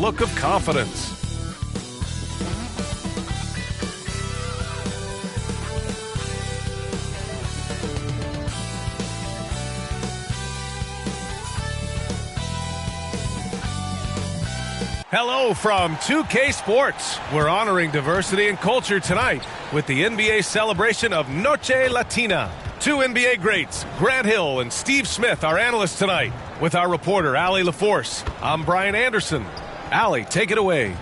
look of confidence. Hello from 2K Sports. We're honoring diversity and culture tonight with the NBA celebration of Noche Latina. Two NBA greats, Grant Hill and Steve Smith, our analysts tonight. With our reporter, Allie LaForce. I'm Brian Anderson. Allie, take it away.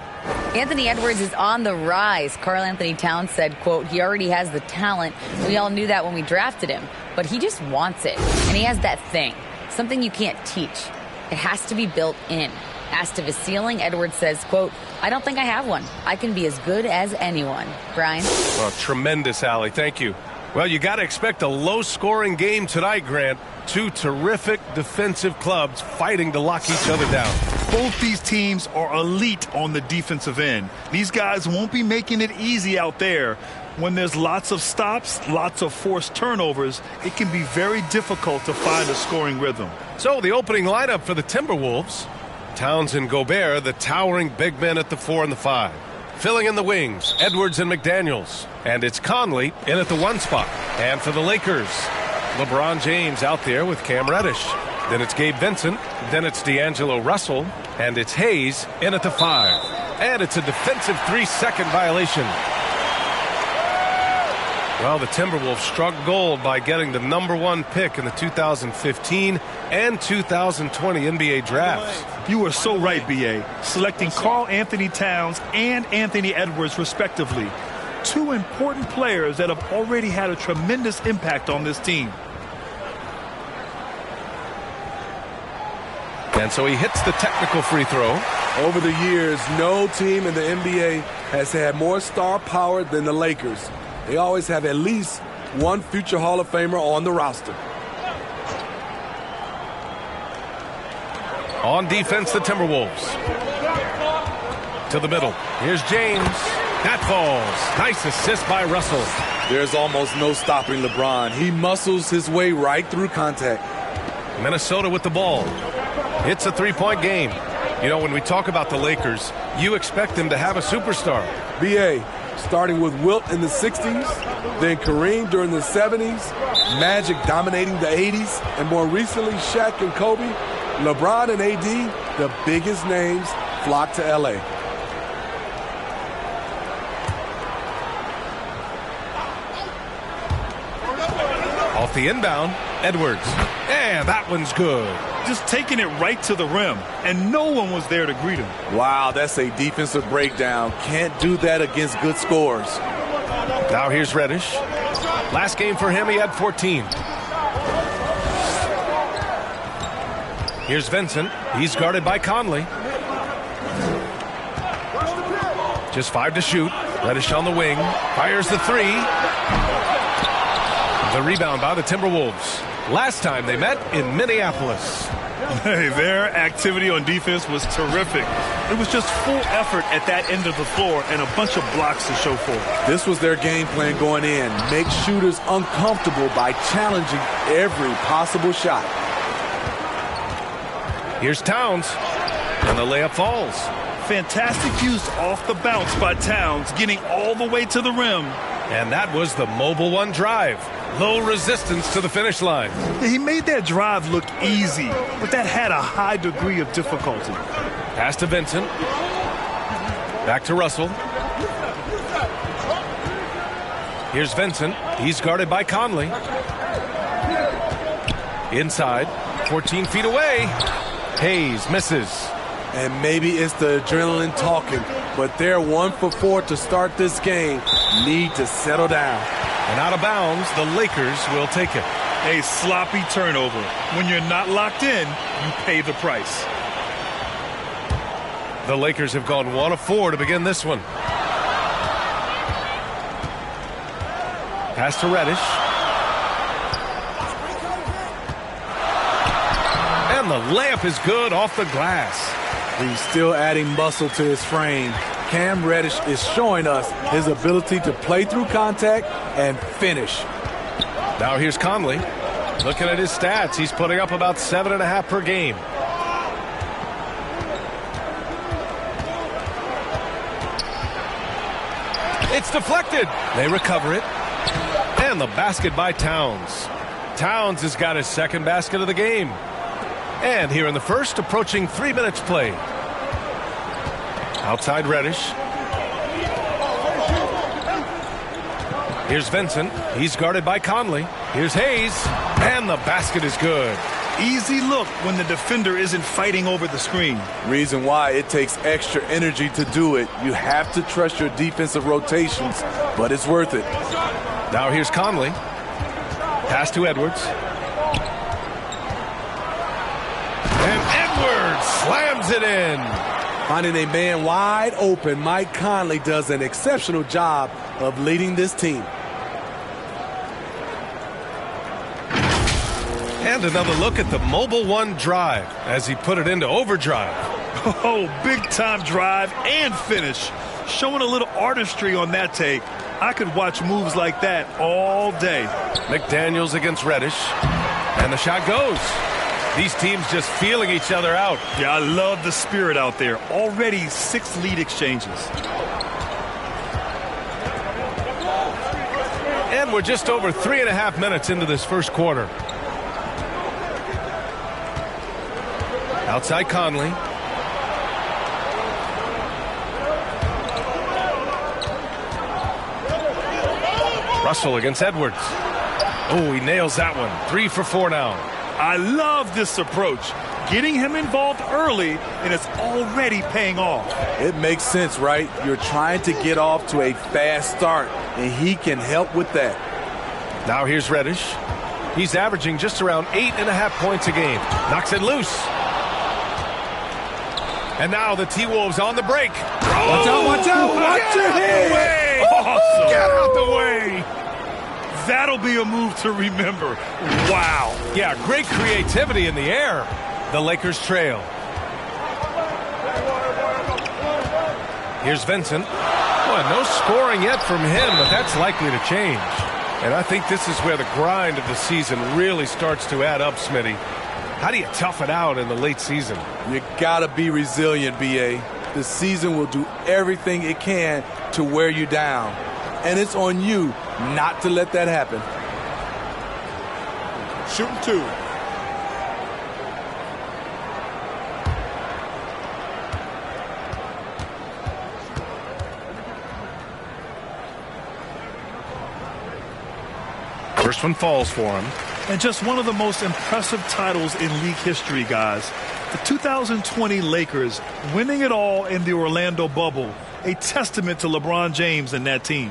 Anthony Edwards is on the rise. Karl Anthony Towns said, quote, he already has the talent. We all knew that when we drafted him, but he just wants it. And he has that thing, something you can't teach. It has to be built in. Asked of his ceiling, Edwards says, quote, I don't think I have one. I can be as good as anyone. Brian? Well, tremendous, Allie. Thank you. Well, you got to expect a low-scoring game tonight, Grant. Two terrific defensive clubs fighting to lock each other down. Both these teams are elite on the defensive end. These guys won't be making it easy out there. When there's lots of stops, lots of forced turnovers, it can be very difficult to find a scoring rhythm. So the opening lineup for the Timberwolves. Towns and Gobert, the towering big men at the 4 and the 5. Filling in the wings, Edwards and McDaniels. And it's Conley in at the 1 spot. And for the Lakers, LeBron James out there with Cam Reddish. Then it's Gabe Vincent. Then it's D'Angelo Russell. And it's Hayes in at the 5. And it's a defensive 3-second violation. Well, the Timberwolves struck gold by getting the #1 pick in the 2015 and 2020 NBA drafts. You are so right, B.A. Selecting Karl Anthony Towns and Anthony Edwards, respectively. Two important players that have already had a tremendous impact on this team. And so he hits the technical free throw. Over the years, no team in the NBA has had more star power than the Lakers. They always have at least one future Hall of Famer on the roster. On defense, the Timberwolves. To the middle. Here's James. That falls. Nice assist by Russell. There's almost no stopping LeBron. He muscles his way right through contact. Minnesota with the ball. It's a three-point game. You know, when we talk about the Lakers, you expect them to have a superstar. B.A., starting with Wilt in the 60s, then Kareem during the 70s, Magic dominating the 80s, and more recently Shaq and Kobe, LeBron and AD, the biggest names, flock to L.A. Off the inbound, Edwards. And that one's good. Just taking it right to the rim, and no one was there to greet him. Wow, that's a defensive breakdown. Can't do that against good scores. Now here's Reddish. Last game for him, he had 14. Here's Vincent. He's guarded by Conley. Just 5 to shoot. Reddish on the wing. Fires the 3. The rebound by the Timberwolves. Last time they met in Minneapolis. Hey, their activity on defense was terrific. It was just full effort at that end of the floor and a bunch of blocks to show for it. This was their game plan going in. Make shooters uncomfortable by challenging every possible shot. Here's Towns. And the layup falls. Fantastic use off the bounce by Towns, getting all the way to the rim. And that was the Mobile One drive. Low resistance to the finish line. He made that drive look easy, but that had a high degree of difficulty. Pass to Vincent. Back to Russell. Here's Vincent. He's guarded by Conley. Inside. 14 feet away. Hayes misses. And maybe it's the adrenaline talking, but they're 1 for 4 to start this game. Need to settle down. And out of bounds, the Lakers will take it. A sloppy turnover. When you're not locked in, you pay the price. The Lakers have gone 1 of 4 to begin this one. Pass to Reddish. And the layup is good off the glass. He's still adding muscle to his frame. Cam Reddish is showing us his ability to play through contact and finish. Now here's Conley. Looking at his stats, he's putting up about 7.5 per game. It's deflected. They recover it. And the basket by Towns. Towns has got his second basket of the game. And here in the first, approaching 3 minutes played. Outside Reddish. Here's Vincent. He's guarded by Conley. Here's Hayes. And the basket is good. Easy look when the defender isn't fighting over the screen. Reason why it takes extra energy to do it. You have to trust your defensive rotations, but it's worth it. Now here's Conley. Pass to Edwards. And Edwards slams it in. Finding a man wide open, Mike Conley does an exceptional job of leading this team. And another look at the Mobile One drive as he put it into overdrive. Oh, big-time drive and finish. Showing a little artistry on that take. I could watch moves like that all day. McDaniels against Reddish. And the shot goes. These teams just feeling each other out. Yeah, I love the spirit out there. Already 6 lead exchanges. And we're just over 3.5 minutes into this first quarter. Outside Conley. Russell against Edwards. Oh, he nails that one. 3 for 4 now. I love this approach. Getting him involved early, and it's already paying off. It makes sense, right? You're trying to get off to a fast start, and he can help with that. Now here's Reddish. He's averaging just around 8.5 points a game. Knocks it loose. And now the T-Wolves on the break. Watch out, watch out, watch your head. Awesome. Get out the way. That'll be a move to remember. Wow. Yeah, great creativity in the air. The Lakers trail. Here's Vincent. Well, no scoring yet from him, but that's likely to change. And I think this is where the grind of the season really starts to add up, Smitty. How do you tough it out in the late season? You gotta be resilient, B.A. The season will do everything it can to wear you down. And it's on you not to let that happen. Shooting 2. First one falls for him. And just one of the most impressive titles in league history, guys. The 2020 Lakers winning it all in the Orlando bubble. A testament to LeBron James and that team.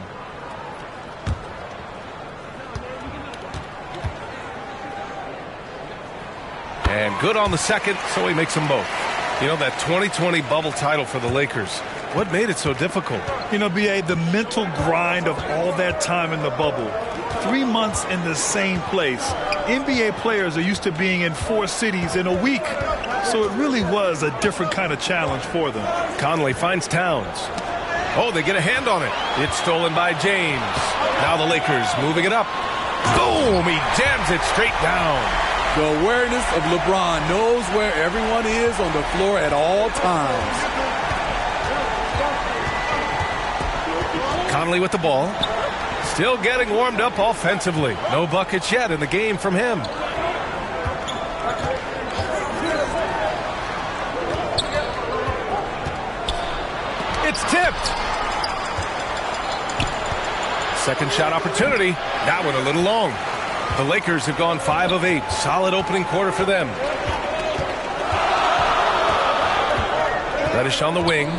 And good on the second, so he makes them both. You know, that 2020 bubble title for the Lakers, what made it so difficult? You know, B.A., the mental grind of all that time in the bubble. 3 months in the same place. NBA players are used to being in 4 cities in a week. So it really was a different kind of challenge for them. Conley finds Towns. Oh, they get a hand on it. It's stolen by James. Now the Lakers moving it up. Boom! He jams it straight down. The awareness of LeBron knows where everyone is on the floor at all times. Conley with the ball. Still getting warmed up offensively. No buckets yet in the game from him. It's tipped. Second shot opportunity. That one a little long. The Lakers have gone 5 of 8. Solid opening quarter for them. Reddish on the wing.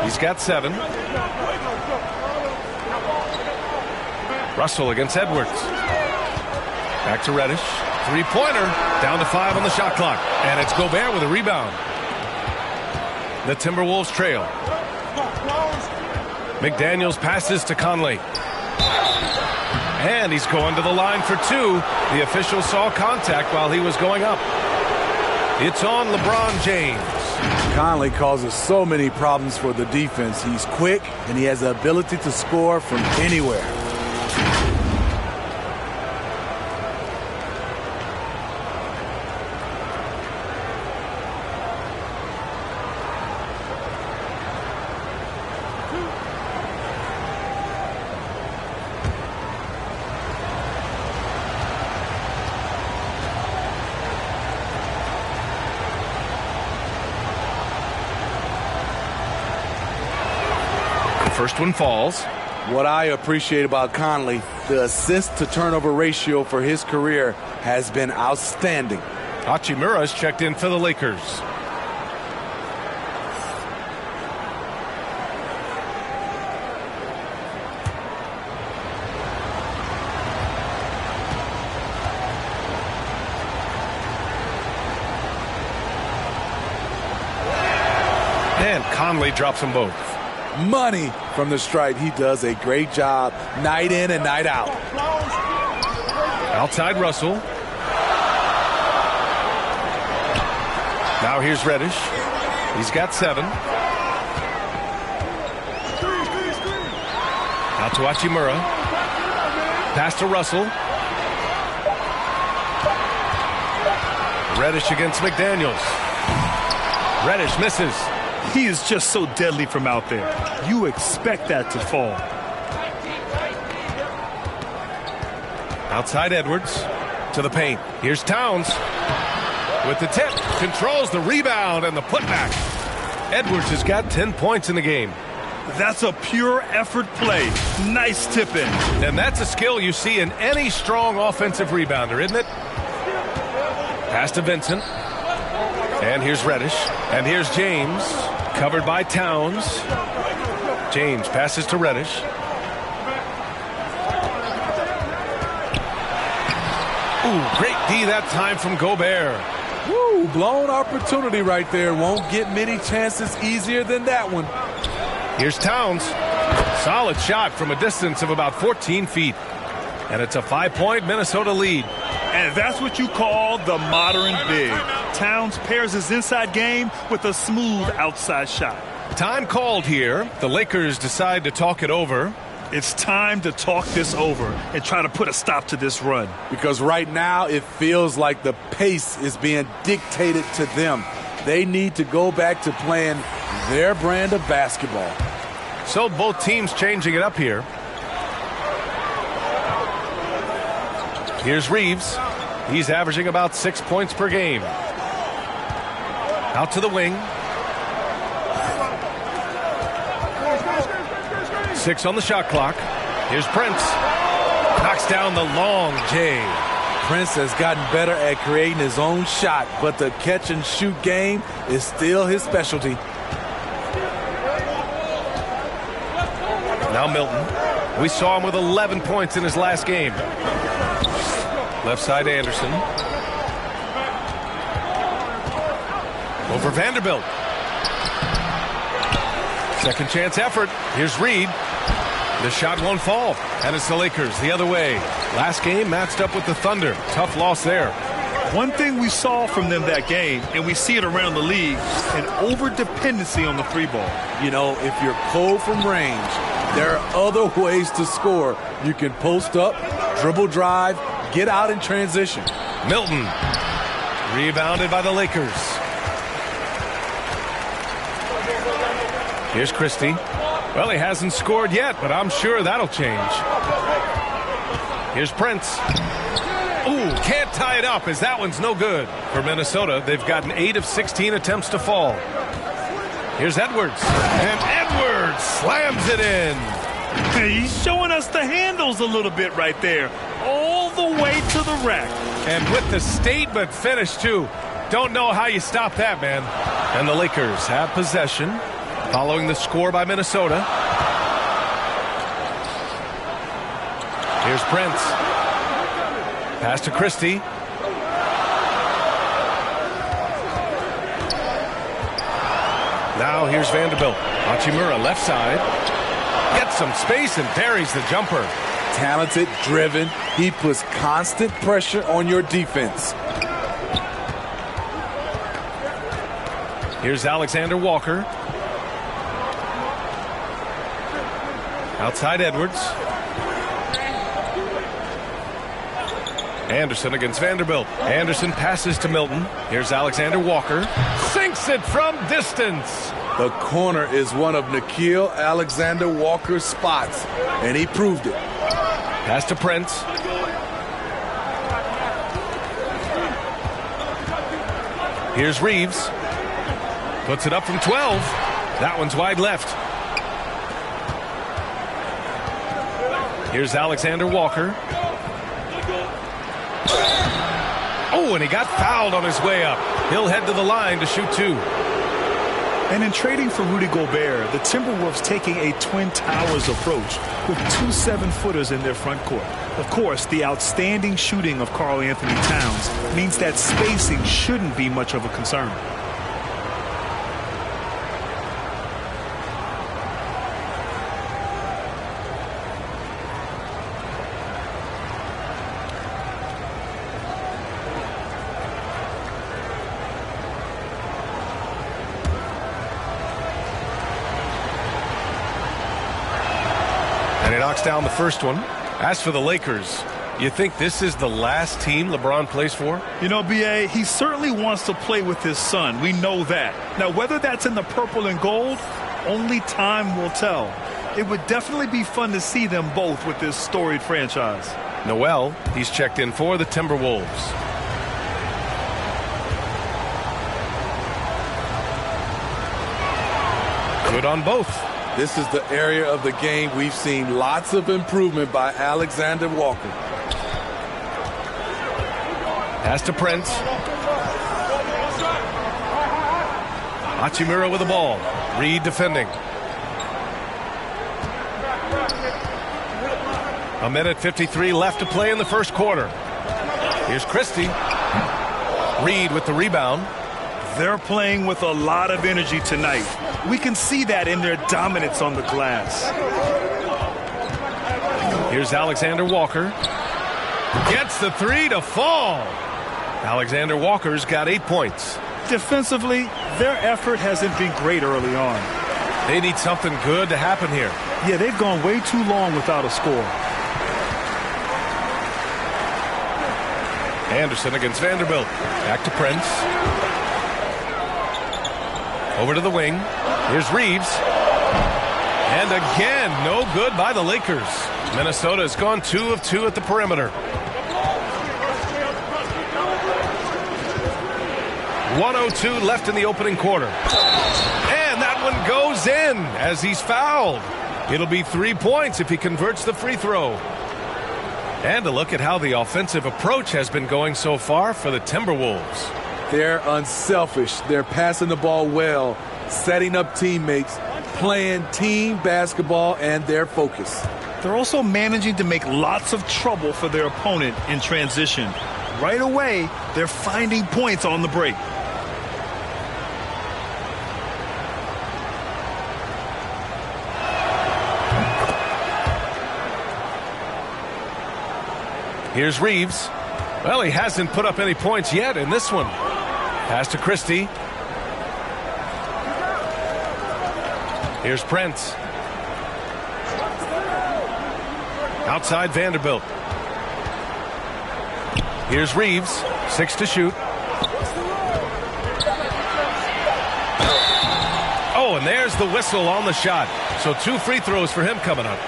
He's got 7. Russell against Edwards. Back to Reddish. 3-pointer. Down to 5 on the shot clock. And it's Gobert with a rebound. The Timberwolves trail. McDaniels passes to Conley. And he's going to the line for 2. The official saw contact while he was going up. It's on LeBron James. Conley causes so many problems for the defense. He's quick, and he has the ability to score from anywhere. first one falls. What I appreciate about Conley, the assist-to-turnover ratio for his career has been outstanding. Hachimura's checked in for the Lakers. And Conley drops them both. Money from the stripe. He does a great job night in and night out. Outside Russell. Now here's Reddish. He's got 7. Out to Hachimura. Pass to Russell. Reddish against McDaniels. Reddish misses. He is just so deadly from out there. You expect that to fall. Outside Edwards to the paint. Here's Towns with the tip. Controls the rebound and the putback. Edwards has got 10 points in the game. That's a pure effort play. Nice tip in. And that's a skill you see in any strong offensive rebounder, isn't it? Pass to Vincent. And here's Reddish. And here's James. Covered by Towns. James passes to Reddish. Ooh, great D that time from Gobert. Woo, blown opportunity right there. Won't get many chances easier than that one. Here's Towns. Solid shot from a distance of about 14 feet. And it's a 5-point Minnesota lead. And that's what you call the modern big. Towns pairs his inside game with a smooth outside shot. Time called here. The Lakers decide to talk it over. It's time to talk this over and try to put a stop to this run. Because right now it feels like the pace is being dictated to them. They need to go back to playing their brand of basketball. So both teams changing it up here. Here's Reeves. He's averaging about 6 points per game. Out to the wing. 6 on the shot clock. Here's Prince. Knocks down the long J. Prince has gotten better at creating his own shot, but the catch and shoot game is still his specialty. Now Milton. We saw him with 11 points in his last game. Left side Anderson. Over Vanderbilt. Second chance effort. Here's Reed. The shot won't fall. And it's the Lakers the other way. Last game matched up with the Thunder. Tough loss there. One thing we saw from them that game, and we see it around the league, an over-dependency on the 3-ball. You know, if you're cold from range, there are other ways to score. You can post up, dribble drive, get out in transition. Milton. Rebounded by the Lakers. Here's Christie. Well, he hasn't scored yet, but I'm sure that'll change. Here's Prince. Ooh, can't tie it up as that one's no good. For Minnesota, they've gotten 8 of 16 attempts to fall. Here's Edwards. And Edwards slams it in. He's showing us the handles a little bit right there. All the way to the rack. And with the statement finish, too. Don't know how you stop that, man. And the Lakers have possession following the score by Minnesota. Here's Prince. Pass to Christie. Now here's Vanderbilt. Hachimura left side. Gets some space and buries the jumper. Talented, driven. He puts constant pressure on your defense. Here's Alexander Walker. Outside Edwards. Anderson against Vanderbilt. Anderson passes to Milton. Here's Alexander Walker. Sinks it from distance. The corner is one of Nickeil Alexander Walker's spots, and he proved it. Pass to Prince. Here's Reeves. Puts it up from 12. That one's wide left. Here's Alexander Walker. Oh, and he got fouled on his way up. He'll head to the line to shoot 2. And in trading for Rudy Gobert, the Timberwolves taking a Twin Towers approach with 2 7-footers in their front court. Of course, the outstanding shooting of Karl Anthony Towns means that spacing shouldn't be much of a concern. And he knocks down the first one. As for the Lakers, you think this is the last team LeBron plays for? You know, B.A., he certainly wants to play with his son. We know that. Now, whether that's in the purple and gold, only time will tell. It would definitely be fun to see them both with this storied franchise. Noel, he's checked in for the Timberwolves. Good on both. This is the area of the game we've seen lots of improvement by Alexander Walker. Pass to Prince. Hachimura with the ball. Reed defending. A minute 53 left to play in the first quarter. Here's Christie. Reed with the rebound. They're playing with a lot of energy tonight. We can see that in their dominance on the glass. Here's Alexander Walker. Gets the 3 to fall. Alexander Walker's got 8 points. Defensively, their effort hasn't been great early on. They need something good to happen here. Yeah, they've gone way too long without a score. Anderson against Vanderbilt. Back to Prince. Over to the wing. Here's Reeves. And again, no good by the Lakers. Minnesota has gone 2 of 2 at the perimeter. 1:02 left in the opening quarter. And that one goes in as he's fouled. It'll be 3 points if he converts the free throw. And a look at how the offensive approach has been going so far for the Timberwolves. They're unselfish. They're passing the ball well, setting up teammates, playing team basketball, and their focus. They're also managing to make lots of trouble for their opponent in transition. Right away, they're finding points on the break. Here's Reeves. Well, he hasn't put up any points yet in this one. Pass to Christie. Here's Prince. Outside Vanderbilt. Here's Reeves. 6 to shoot. Oh, and there's the whistle on the shot. So 2 free throws for him coming up.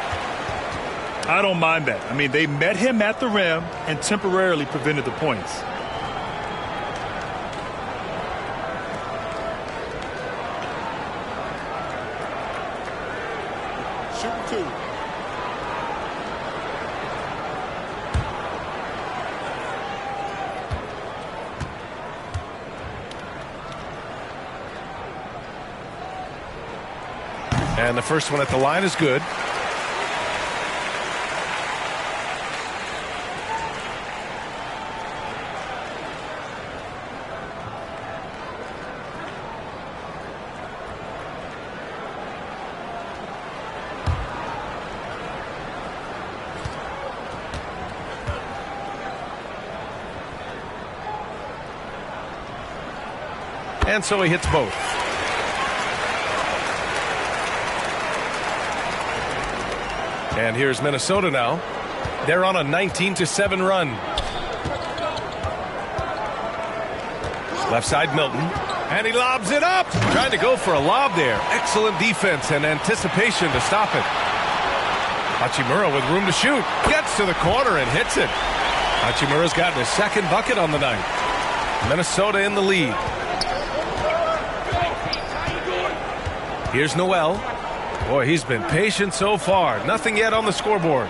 I don't mind that. I mean, they met him at the rim and temporarily prevented the points. Shooting 2. And the first one at the line is good. And so he hits both. And here's Minnesota now. They're on a 19-7 run. Left side Milton. And he lobs it up. Trying to go for a lob there. Excellent defense and anticipation to stop it. Hachimura with room to shoot. Gets to the corner and hits it. Hachimura's gotten his second bucket on the night. Minnesota in the lead. Here's Noel. Boy, he's been patient so far. Nothing yet on the scoreboard.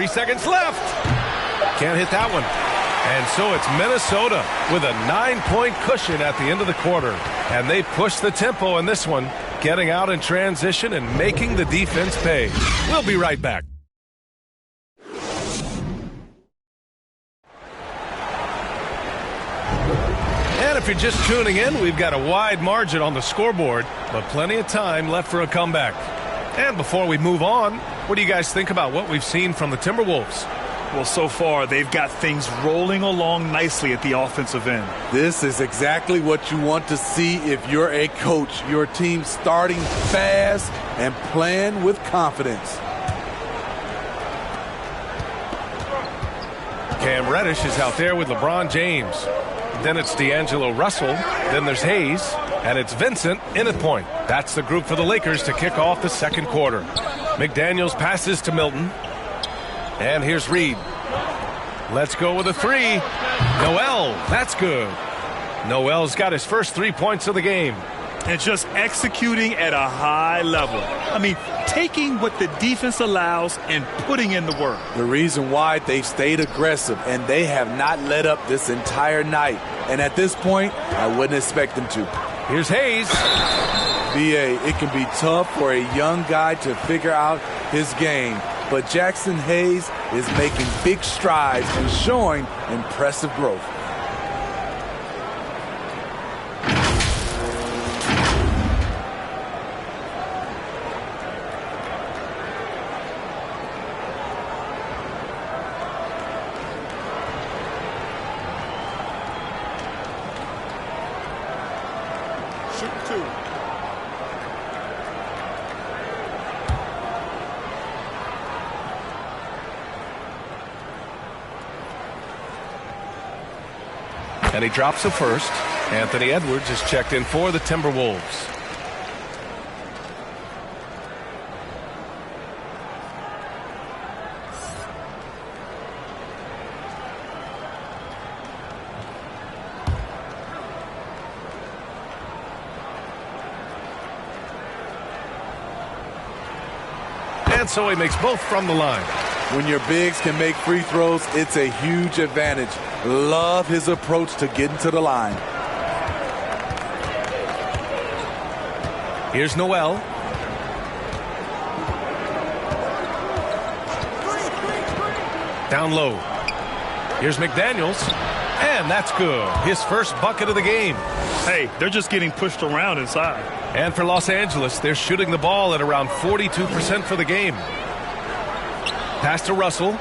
3 seconds left. Can't hit that one. And so it's Minnesota with a 9-point cushion at the end of the quarter. And they push the tempo in this one, getting out in transition and making the defense pay. We'll be right back. And if you're just tuning in, we've got a wide margin on the scoreboard, but plenty of time left for a comeback. And before we move on, what do you guys think about what we've seen from the Timberwolves? Well, so far, they've got things rolling along nicely at the offensive end. This is exactly what you want to see if you're a coach. Your team starting fast and playing with confidence. Cam Reddish is out there with LeBron James. Then it's D'Angelo Russell. Then there's Hayes. And it's Vincent in at point. That's the group for the Lakers to kick off the second quarter. McDaniels passes to Milton. And here's Reed. Let's go with a three. Noel, that's good. Noel's got his first 3 points of the game. And just executing at a high level. I mean, taking what the defense allows and putting in the work. The reason why they've stayed aggressive and they have not let up this entire night. And at this point, I wouldn't expect them to. Here's Hayes. BA, it can be tough for a young guy to figure out his game. But Jackson Hayes is making big strides and showing impressive growth. And he drops the first. Anthony Edwards is checked in for the Timberwolves. And so he makes both from the line. When your bigs can make free throws, it's a huge advantage. Love his approach to getting to the line. Here's Noel. Down low. Here's McDaniels. And that's good. His first bucket of the game. Hey, they're just getting pushed around inside. And for Los Angeles, they're shooting the ball at around 42% for the game. Pass to Russell.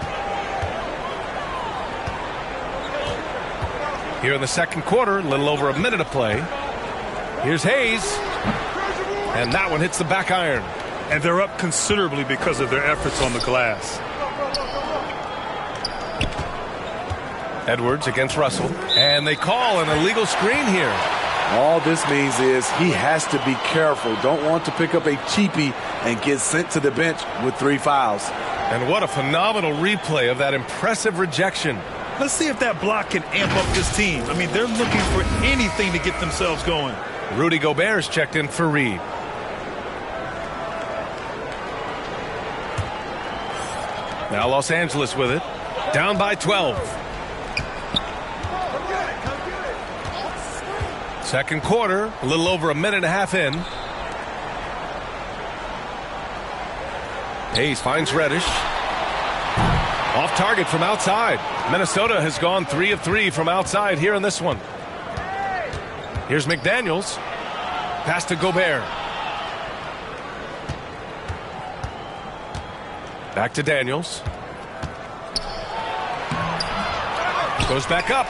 Here in the second quarter, a little over a minute of play. Here's Hayes. And that one hits the back iron. And they're up considerably because of their efforts on the glass. Edwards against Russell. And they call an illegal screen here. All this means is he has to be careful. Don't want to pick up a cheapie and get sent to the bench with 3 fouls. And what a phenomenal replay of that impressive rejection. Let's see if that block can amp up this team. I mean, they're looking for anything to get themselves going. Rudy Gobert is checked in for Reed. Now Los Angeles with it. Down by 12. Second quarter, a little over a minute and a half in. Hayes finds Reddish. Off target from outside. Minnesota has gone 3 of 3 from outside here in this one. Here's McDaniels. Pass to Gobert. Back to Daniels. Goes back up.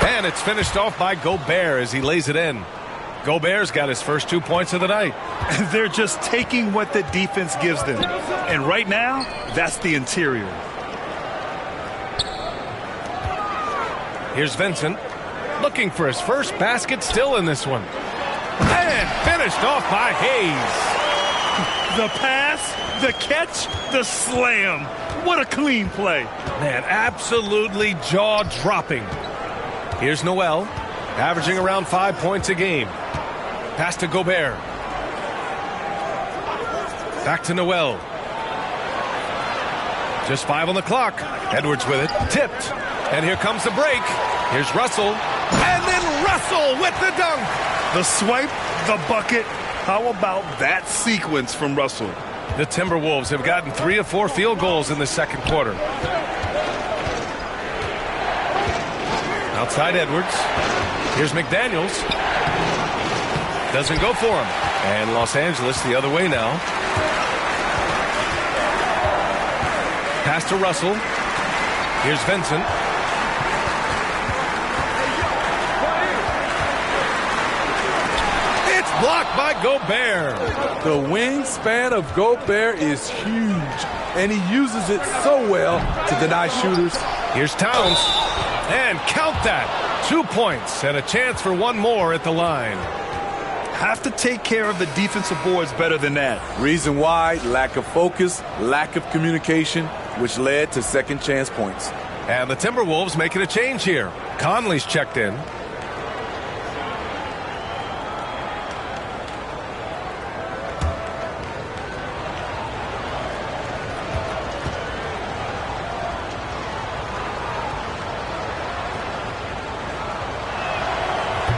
And it's finished off by Gobert as he lays it in. Gobert's got his first 2 points of the night. They're just taking what the defense gives them. And right now, that's the interior. Here's Vincent. Looking for his first basket still in this one. And finished off by Hayes. The pass, the catch, the slam. What a clean play. Man, absolutely jaw-dropping. Here's Noel, averaging around 5 points a game. Pass to Gobert. Back to Noel. Just 5 on the clock. Edwards with it. Tipped. And here comes the break. Here's Russell. And then Russell with the dunk. The swipe, the bucket. How about that sequence from Russell? The Timberwolves have gotten 3 of 4 field goals in the second quarter. Outside Edwards. Here's McDaniels. Doesn't go for him. And Los Angeles the other way now. Pass to Russell. Here's Vincent. It's blocked by Gobert. The wingspan of Gobert is huge, and he uses it so well to deny shooters. Here's Towns. And count that. 2 points and a chance for one more at the line. Have to take care of the defensive boards better than that. Reason why: lack of focus, lack of communication, which led to second chance points. And the Timberwolves making a change here. Conley's checked in.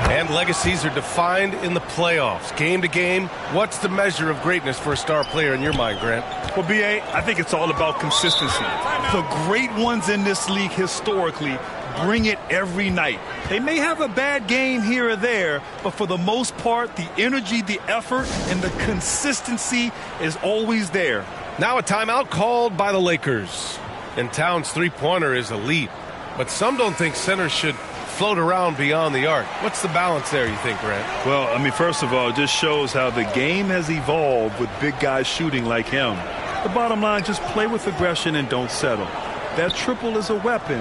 And legacies are defined in the playoffs. Game to game, what's the measure of greatness for a star player in your mind, Grant? Well, B.A., I think it's all about consistency. The great ones in this league historically bring it every night. They may have a bad game here or there, but for the most part, the energy, the effort, and the consistency is always there. Now a timeout called by the Lakers. And Towns' three-pointer is elite, but some don't think centers should float around beyond the arc. What's the balance there, you think, Grant? Well, I mean, first of all, it just shows how the game has evolved with big guys shooting like him. The bottom line, just play with aggression and don't settle. That triple is a weapon.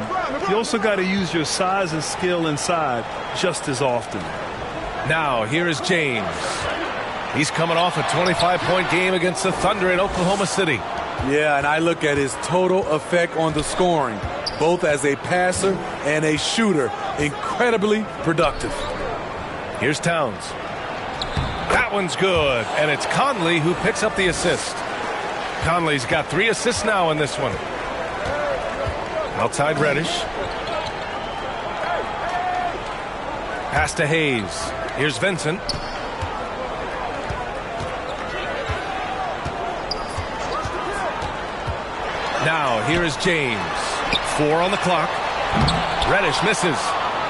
You also got to use your size and skill inside just as often. Now, here is James. He's coming off a 25-point game against the Thunder in Oklahoma City. Yeah, and I look at his total effect on the scoring, both as a passer and a shooter. Incredibly productive. Here's Towns. That one's good, and it's Conley who picks up the assist. Conley's got 3 assists now in this one. Outside Reddish. Pass to Hayes. Here's Vincent. Now, here is James. 4 on the clock. Reddish misses.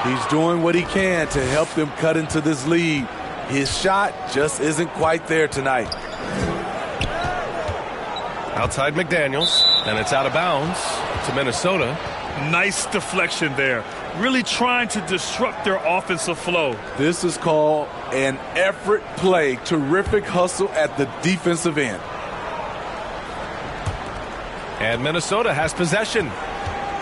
He's doing what he can to help them cut into this lead. His shot just isn't quite there tonight. Outside McDaniels, and it's out of bounds to Minnesota. Nice deflection there. Really trying to disrupt their offensive flow. This is called an effort play. Terrific hustle at the defensive end. And Minnesota has possession.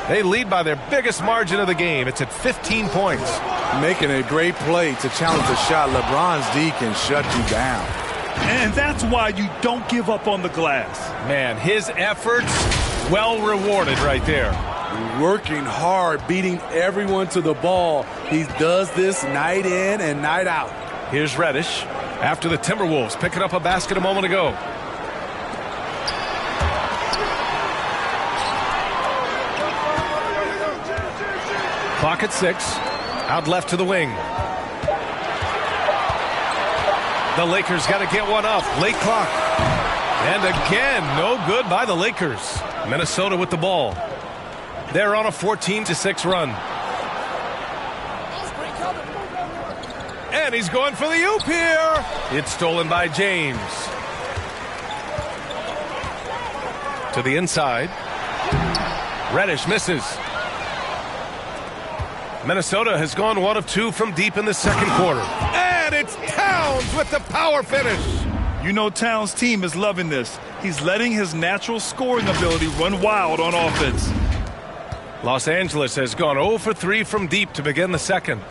They lead by their biggest margin of the game. It's at 15 points. Making a great play to challenge a shot. LeBron's D can shut you down. And that's why you don't give up on the glass. Man, his efforts well rewarded right there. Working hard, beating everyone to the ball. He does this night in and night out. Here's Reddish after the Timberwolves picking up a basket a moment ago. Clock at 6. Out left to the wing. The Lakers got to get one up. Late clock. And again, no good by the Lakers. Minnesota with the ball. They're on a 14-6 run. And he's going for the oop here. It's stolen by James. To the inside. Reddish misses. Minnesota has gone 1 of 2 from deep in the second quarter. And it's Towns with the power finish. You know Towns' team is loving this. He's letting his natural scoring ability run wild on offense. Los Angeles has gone 0 for 3 from deep to begin the second.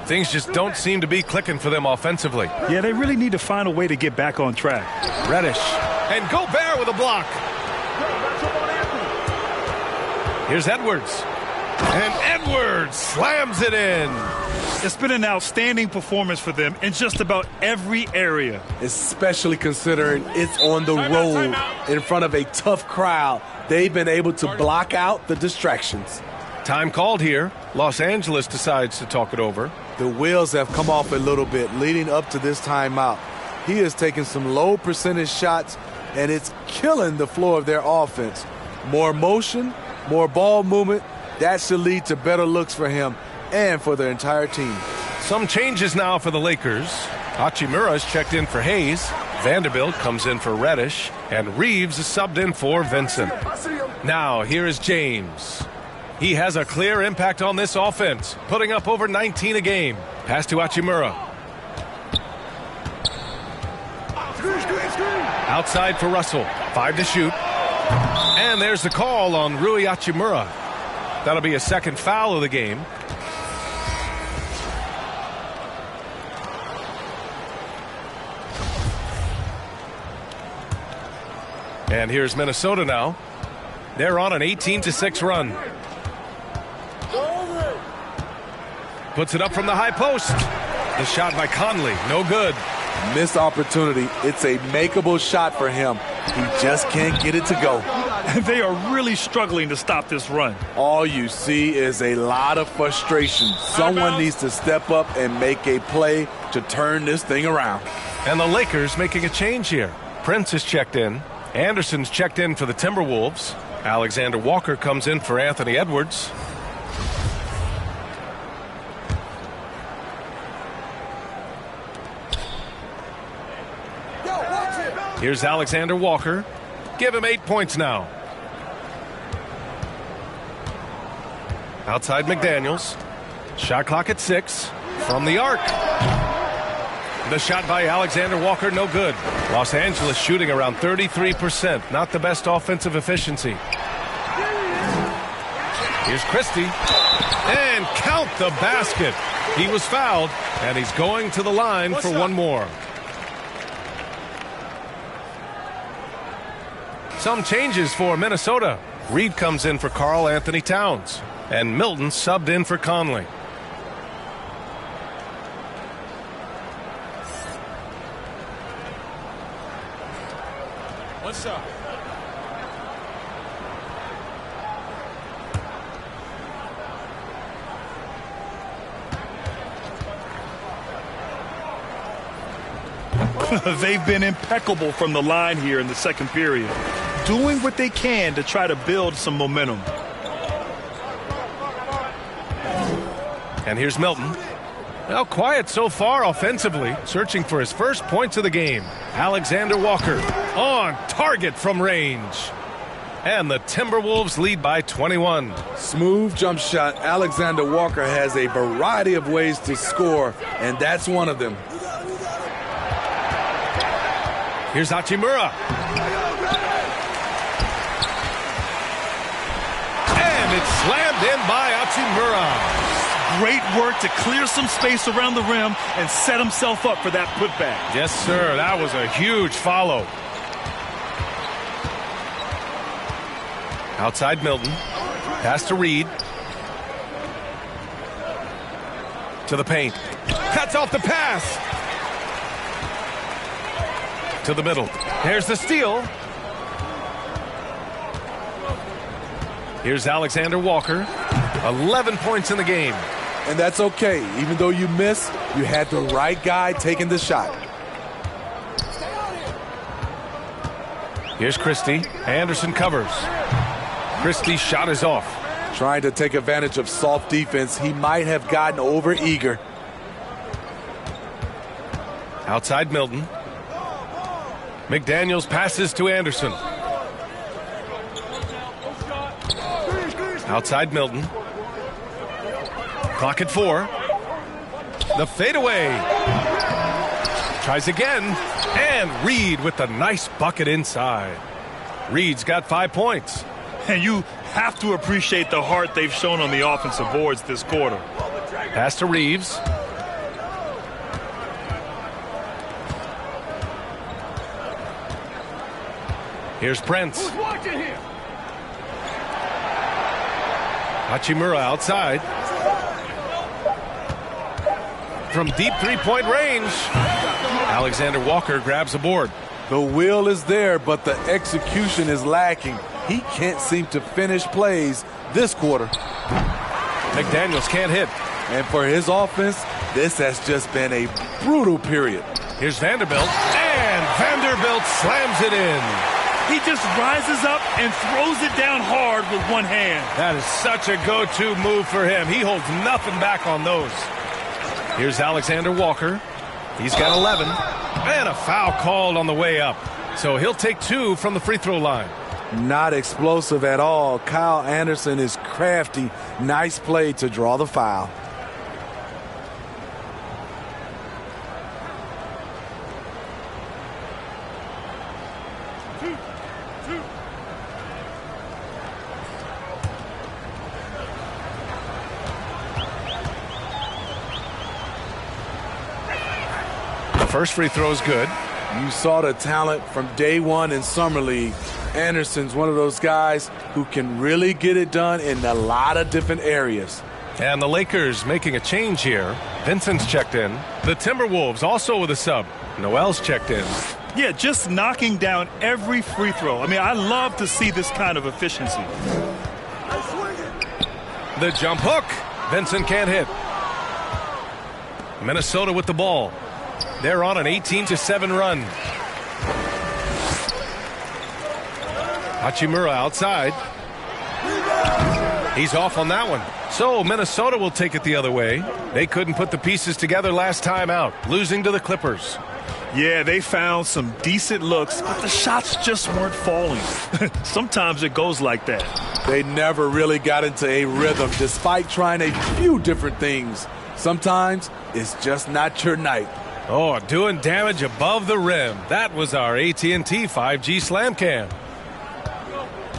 Things just don't seem to be clicking for them offensively. Yeah, they really need to find a way to get back on track. Reddish. And Gobert with a block. Here's Edwards. And Edwards slams it in. It's been an outstanding performance for them in just about every area. Especially considering it's on the road in front of a tough crowd. They've been able to block out the distractions. Time called here. Los Angeles decides to talk it over. The wheels have come off a little bit leading up to this timeout. He has taken some low percentage shots, and it's killing the flow of their offense. More motion, more ball movement, that should lead to better looks for him and for the entire team. Some changes now for the Lakers. Hachimura's checked in for Hayes. Vanderbilt comes in for Reddish. And Reeves is subbed in for Vincent. Now, here is James. He has a clear impact on this offense, putting up over 19 a game. Pass to Hachimura. Outside for Russell. 5 to shoot. And there's the call on Rui Hachimura. That'll be a second foul of the game. And here's Minnesota now. They're on an 18-6 run. Puts it up from the high post. The shot by Conley, no good. Missed opportunity. It's a makeable shot for him. He just can't get it to go. They are really struggling to stop this run. All you see is a lot of frustration. Someone needs to step up and make a play to turn this thing around. And the Lakers making a change here. Prince is checked in. Anderson's checked in for the Timberwolves. Alexander Walker comes in for Anthony Edwards. Here's Alexander Walker. Give him 8 points now. Outside McDaniels. Shot clock at 6. From the arc. The shot by Alexander Walker, no good. Los Angeles shooting around 33%. Not the best offensive efficiency. Here's Christie. And count the basket. He was fouled, and he's going to the line for one more. Some changes for Minnesota. Reed comes in for Karl Anthony Towns. And Milton subbed in for Conley. What's up? They've been impeccable from the line here in the second period, doing what they can to try to build some momentum. And here's Milton. Well, quiet so far offensively, searching for his first points of the game. Alexander Walker on target from range. And the Timberwolves lead by 21. Smooth jump shot. Alexander Walker has a variety of ways to score, and that's one of them. Here's Hachimura. And it's slammed in by Hachimura. Great work to clear some space around the rim and set himself up for that putback. Yes, sir. That was a huge follow. Outside Milton. Pass to Reed. To the paint. Cuts off the pass. To the middle. Here's the steal. Here's Alexander Walker. 11 points in the game. And that's okay. Even though you missed, you had the right guy taking the shot. Here's Christie. Anderson covers. Christie's shot is off. Trying to take advantage of soft defense. He might have gotten over eager. Outside Milton. McDaniels passes to Anderson. Outside Milton. Clock at 4. The fadeaway. Tries again. And Reed with the nice bucket inside. Reed's got 5 points. And you have to appreciate the heart they've shown on the offensive boards this quarter. Pass to Reeves. Here's Prince. Hachimura outside. From deep three-point range, Alexander Walker grabs a board. The will is there, but the execution is lacking. He can't seem to finish plays this quarter. McDaniels can't hit. And for his offense, this has just been a brutal period. Here's Vanderbilt, and Vanderbilt slams it in. He just rises up and throws it down hard with one hand. That is such a go-to move for him. He holds nothing back on those. Here's Alexander Walker. He's got 11. And a foul called on the way up. So he'll take 2 from the free throw line. Not explosive at all. Kyle Anderson is crafty. Nice play to draw the foul. First free throw is good. You saw the talent from day one in Summer League. Anderson's one of those guys who can really get it done in a lot of different areas. And the Lakers making a change here. Vincent's checked in. The Timberwolves also with a sub. Noel's checked in. Yeah, just knocking down every free throw. I mean, I love to see this kind of efficiency. The jump hook. Vincent can't hit. Minnesota with the ball. They're on an 18-7 run. Hachimura outside. He's off on that one. So Minnesota will take it the other way. They couldn't put the pieces together last time out, losing to the Clippers. Yeah, they found some decent looks, but the shots just weren't falling. Sometimes it goes like that. They never really got into a rhythm despite trying a few different things. Sometimes it's just not your night. Oh, doing damage above the rim. That was our AT&T 5G Slam Cam.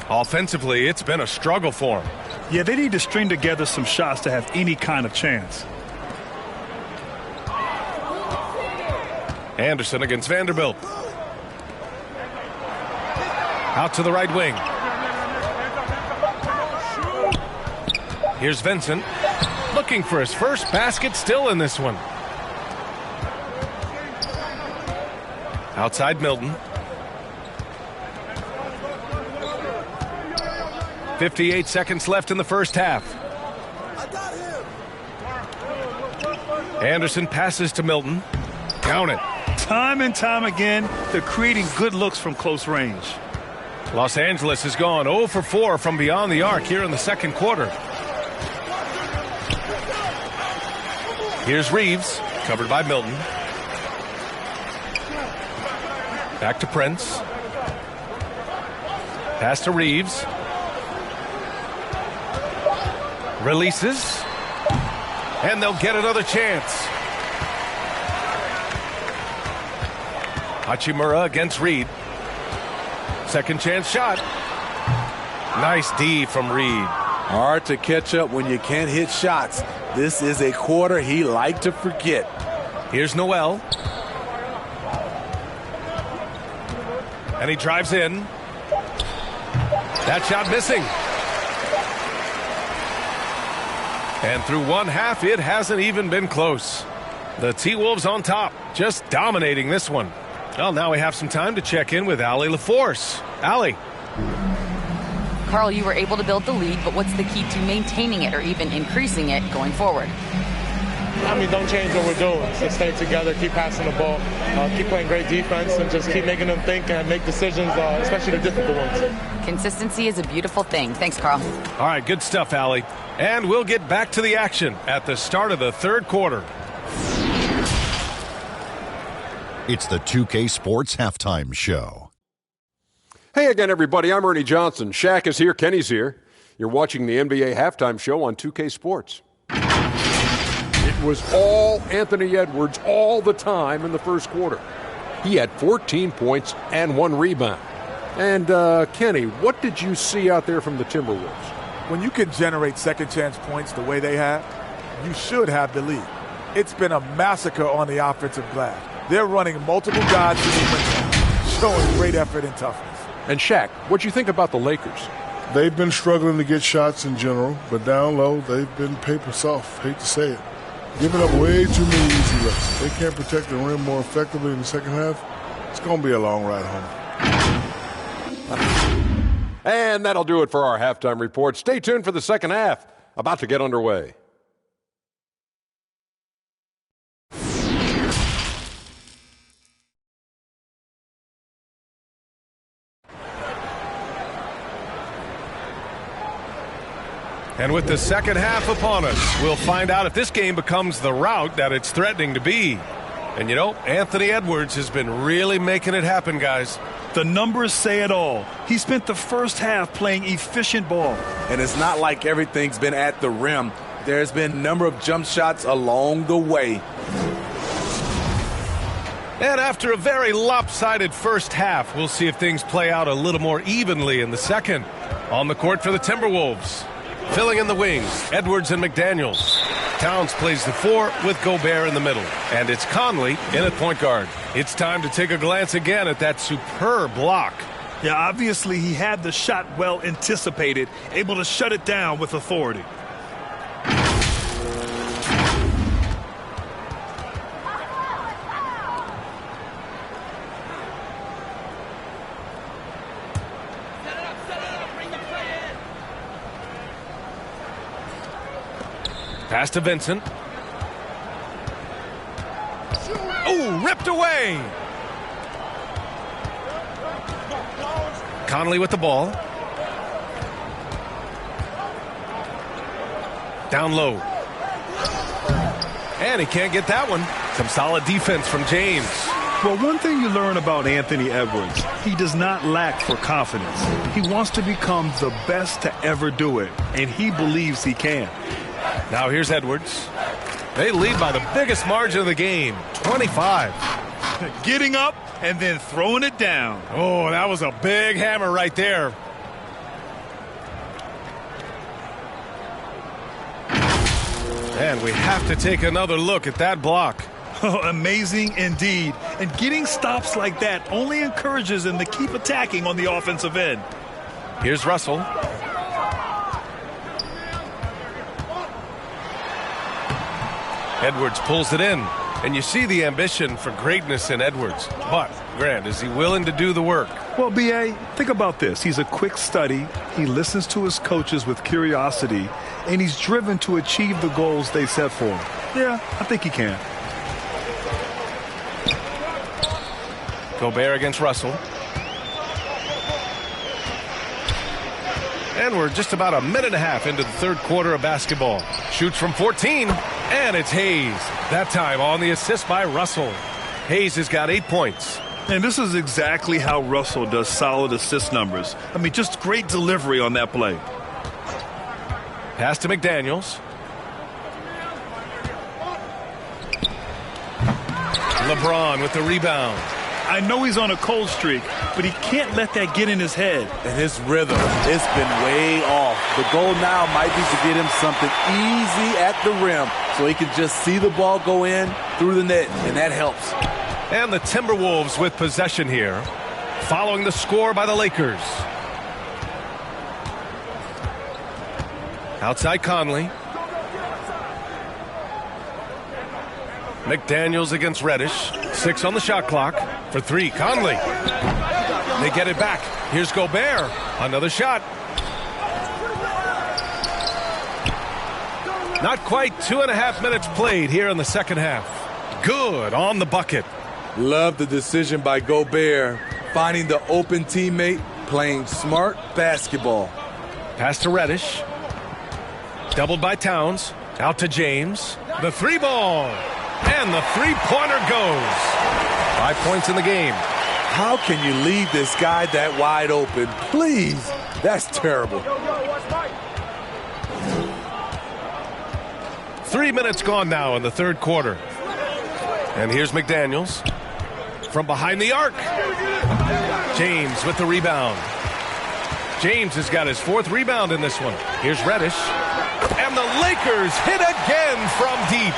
Offensively, it's been a struggle for them. Yeah, they need to string together some shots to have any kind of chance. Anderson against Vanderbilt. Out to the right wing. Here's Vincent. Looking for his first basket, still in this one. Outside Milton. 58 seconds left in the first half. Anderson passes to Milton. Count it. Time and time again, they're creating good looks from close range. Los Angeles has gone 0 for 4 from beyond the arc here in the second quarter. Here's Reeves, covered by Milton. Back to Prince. Pass to Reeves. Releases. And they'll get another chance. Hachimura against Reed. Second chance shot. Nice D from Reed. Hard to catch up when you can't hit shots. This is a quarter he liked to forget. Here's Noel. And he drives in. That shot missing. And through one half, it hasn't even been close. The T-Wolves on top, just dominating this one. Well, now we have some time to check in with Allie LaForce. Allie. Carl, you were able to build the lead, but what's the key to maintaining it or even increasing it going forward? I mean, don't change what we're doing. So stay together, keep passing the ball, keep playing great defense, and just keep making them think and make decisions, especially the difficult ones. Consistency is a beautiful thing. Thanks, Carl. All right, good stuff, Allie. And we'll get back to the action at the start of the third quarter. It's the 2K Sports Halftime Show. Hey again, everybody. I'm Ernie Johnson. Shaq is here. Kenny's here. You're watching the NBA Halftime Show on 2K Sports. It was all Anthony Edwards all the time in the first quarter. He had 14 points and 1 rebound. And, Kenny, what did you see out there from the Timberwolves? When you can generate second-chance points the way they have, you should have the lead. It's been a massacre on the offensive glass. They're running multiple guys to the window, showing great effort and toughness. And, Shaq, what'd you think about the Lakers? They've been struggling to get shots in general, but down low, they've been paper soft. Hate to say it. Giving up way too many easy looks. They can't protect the rim more effectively in the second half. It's going to be a long ride home. And that'll do it for our halftime report. Stay tuned for the second half, about to get underway. And with the second half upon us, we'll find out if this game becomes the rout that it's threatening to be. And you know, Anthony Edwards has been really making it happen, guys. The numbers say it all. He spent the first half playing efficient ball. And it's not like everything's been at the rim. There's been a number of jump shots along the way. And after a very lopsided first half, we'll see if things play out a little more evenly in the second. On the court for the Timberwolves. Filling in the wings, Edwards and McDaniels. Towns plays the 4 with Gobert in the middle. And it's Conley in at point guard. It's time to take a glance again at that superb block. Yeah, obviously he had the shot well anticipated, able to shut it down with authority. Pass to Vincent. Oh, ripped away. Conley with the ball. Down low. And he can't get that one. Some solid defense from James. Well, one thing you learn about Anthony Edwards, he does not lack for confidence. He wants to become the best to ever do it, and he believes he can. Now here's Edwards. They lead by the biggest margin of the game, 25. Getting up and then throwing it down. Oh, that was a big hammer right there. And we have to take another look at that block. Oh, amazing indeed. And getting stops like that only encourages them to keep attacking on the offensive end. Here's Russell. Edwards pulls it in, and you see the ambition for greatness in Edwards. But, Grant, is he willing to do the work? Well, B.A., think about this. He's a quick study. He listens to his coaches with curiosity, and he's driven to achieve the goals they set for him. Yeah, I think he can. Gobert against Russell. And we're just about a minute and a half into the third quarter of basketball. Shoots from 14, and it's Hayes. That time on the assist by Russell. Hayes has got 8 points. And this is exactly how Russell does solid assist numbers. I mean, just great delivery on that play. Pass to McDaniels. LeBron with the rebound. I know he's on a cold streak, but he can't let that get in his head. And his rhythm, it's been way off. The goal now might be to get him something easy at the rim so he can just see the ball go in through the net, and that helps. And the Timberwolves with possession here, following the score by the Lakers. Outside Conley. McDaniels against Reddish. 6 on the shot clock. For 3, Conley. They get it back. Here's Gobert. Another shot. Not quite 2.5 minutes played here in the second half. Good on the bucket. Love the decision by Gobert. Finding the open teammate, playing smart basketball. Pass to Reddish. Doubled by Towns. Out to James. The 3-ball. And the 3-pointer goes. 5 points in the game. How can you leave this guy that wide open? Please. That's terrible. 3 minutes gone now in the third quarter. And here's McDaniels. From behind the arc. James with the rebound. James has got his 4th rebound in this one. Here's Reddish. And the Lakers hit again from deep.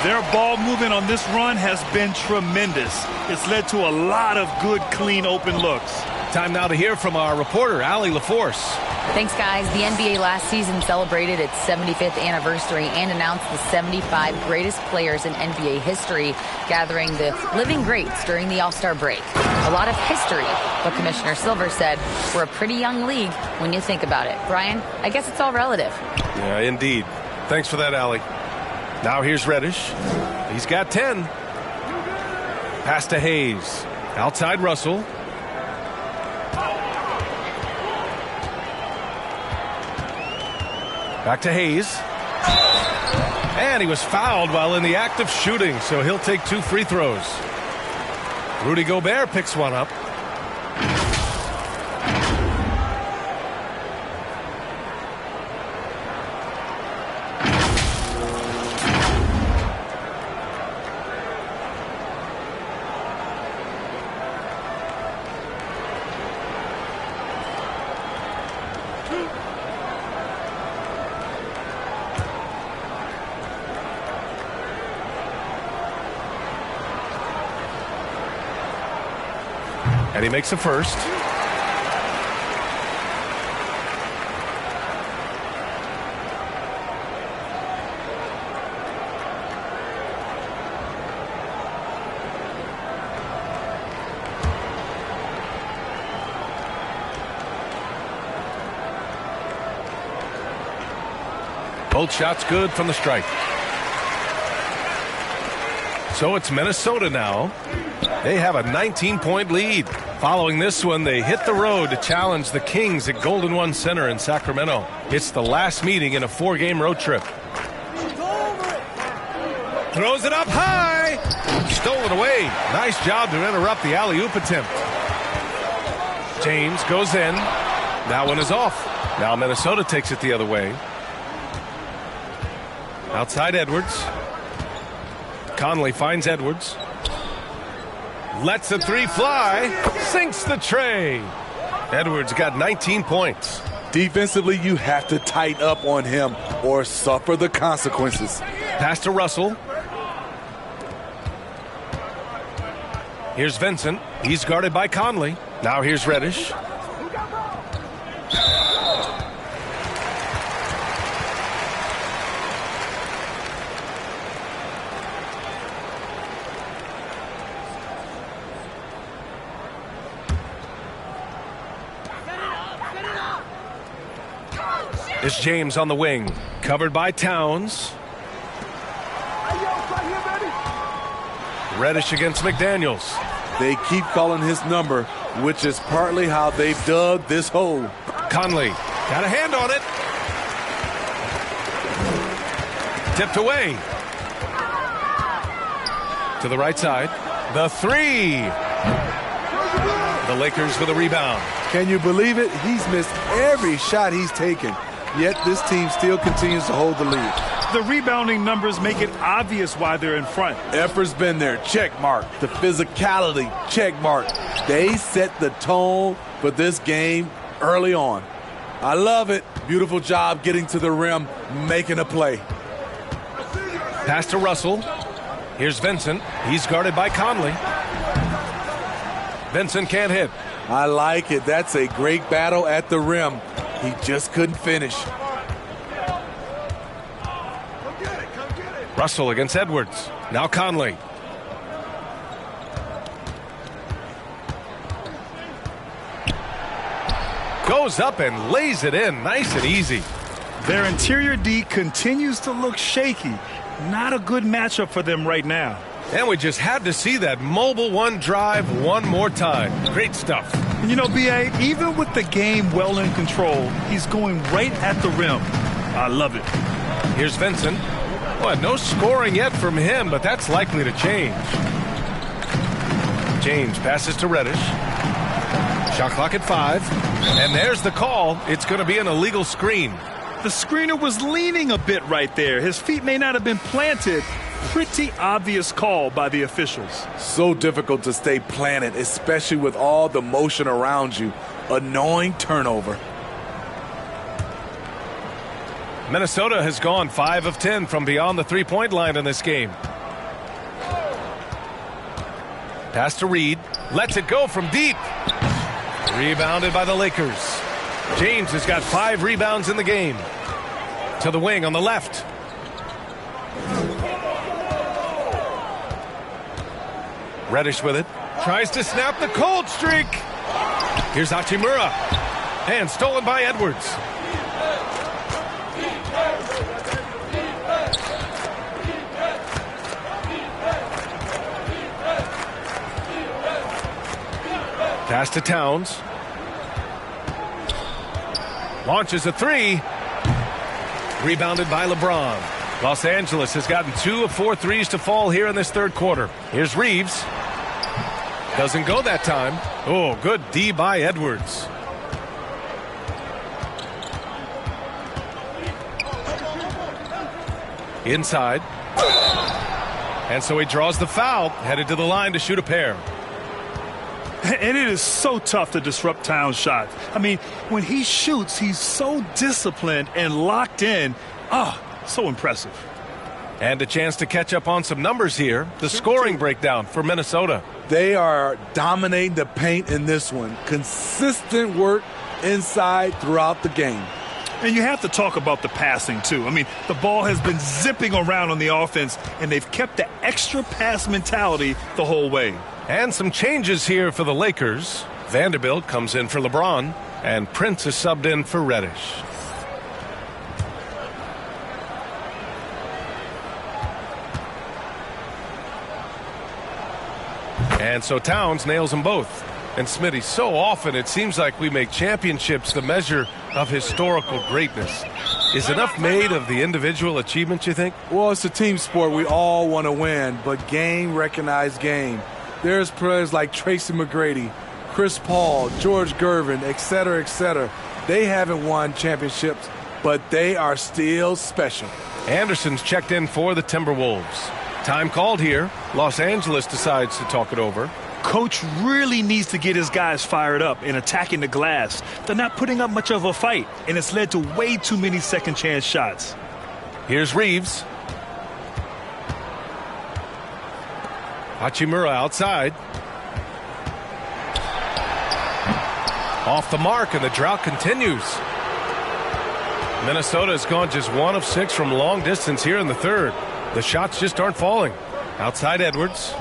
Their ball movement on this run has been tremendous. It's led to a lot of good, clean, open looks. Time now to hear from our reporter, Allie LaForce. Thanks, guys. The NBA last season celebrated its 75th anniversary and announced the 75 greatest players in NBA history, gathering the living greats during the All-Star break. A lot of history, but Commissioner Silver said we're a pretty young league when you think about it. Brian, I guess it's all relative. Yeah, indeed. Thanks for that, Allie. Now here's Reddish. He's got 10. Pass to Hayes. Outside Russell. Back to Hayes. And he was fouled while in the act of shooting, so he'll take 2 free throws. Rudy Gobert picks one up. And he makes the first. Both shots good from the stripe. So it's Minnesota now. They have a 19-point lead. Following this one, they hit the road to challenge the Kings at Golden One Center in Sacramento. It's the last meeting in a 4-game road trip. Throws it up high. Stolen away. Nice job to interrupt the alley-oop attempt. James goes in. That one is off. Now Minnesota takes it the other way. Outside Edwards. Conley finds Edwards. Lets the 3 fly. Sinks the tray. Edwards got 19 points. Defensively, you have to tighten up on him or suffer the consequences. Pass to Russell. Here's Vincent. He's guarded by Conley. Now here's Reddish. It's James on the wing, covered by Towns. Reddish against McDaniels. They keep calling his number, which is partly how they've dug this hole. Conley got a hand on it. Tipped away. To the right side. The 3. The Lakers with a rebound. Can you believe it? He's missed every shot he's taken. Yet this team still continues to hold the lead. The rebounding numbers make it obvious why they're in front. Effort's been there, check mark. The physicality, check mark. They set the tone for this game early on. I love it. Beautiful job getting to the rim, making a play. Pass to Russell. Here's Vincent. He's guarded by Conley. Vincent can't hit. I like it. That's a great battle at the rim. He just couldn't finish. Russell against Edwards. Now Conley. Goes up and lays it in. Nice and easy. Their interior D continues to look shaky. Not a good matchup for them right now. And we just had to see that mobile one drive one more time. Great stuff. You know, B.A., even with the game well in control, he's going right at the rim. I love it. Here's Vincent. Well, no scoring yet from him, but that's likely to change. James passes to Reddish. Shot clock at 5. And there's the call. It's going to be an illegal screen. The screener was leaning a bit right there. His feet may not have been planted. Pretty obvious call by the officials. So difficult to stay planted, especially with all the motion around you. Annoying turnover. Minnesota has gone 5 of 10 from beyond the three-point line in this game. Pass to Reed. Lets it go from deep. Rebounded by the Lakers. James has got 5 rebounds in the game. To the wing on the left. Reddish with it. Tries to snap the cold streak. Here's Hachimura. And stolen by Edwards. Pass to Towns. Launches a 3. Rebounded by LeBron. Los Angeles has gotten 2 of 4 threes to fall here in this third quarter. Here's Reeves. Doesn't go that time. Oh, good D by Edwards. Inside. And so he draws the foul, headed to the line to shoot a pair. And it is so tough to disrupt Towns' shots. I mean, when he shoots, he's so disciplined and locked in. So impressive. And a chance to catch up on some numbers here. The scoring breakdown for Minnesota. They are dominating the paint in this one. Consistent work inside throughout the game. And you have to talk about the passing, too. I mean, the ball has been zipping around on the offense, and they've kept the extra pass mentality the whole way. And some changes here for the Lakers. Vanderbilt comes in for LeBron, and Prince is subbed in for Reddish. And so Towns nails them both. And Smitty, so often it seems like we make championships the measure of historical greatness. Is enough made of the individual achievement, you think? Well, it's a team sport. We all want to win, but game recognized game. There's players like Tracy McGrady, Chris Paul, George Gervin, et cetera, They haven't won championships, but they are still special. Anderson's checked in for the Timberwolves. Time called here. Los Angeles decides to talk it over. Coach really needs to get his guys fired up and attacking the glass. They're not putting up much of a fight, and it's led to way too many second-chance shots. Here's Reeves. Hachimura outside. Off the mark, and the drought continues. Minnesota has gone just 1 of 6 from long distance here in the third. The shots just aren't falling. Outside Edwards.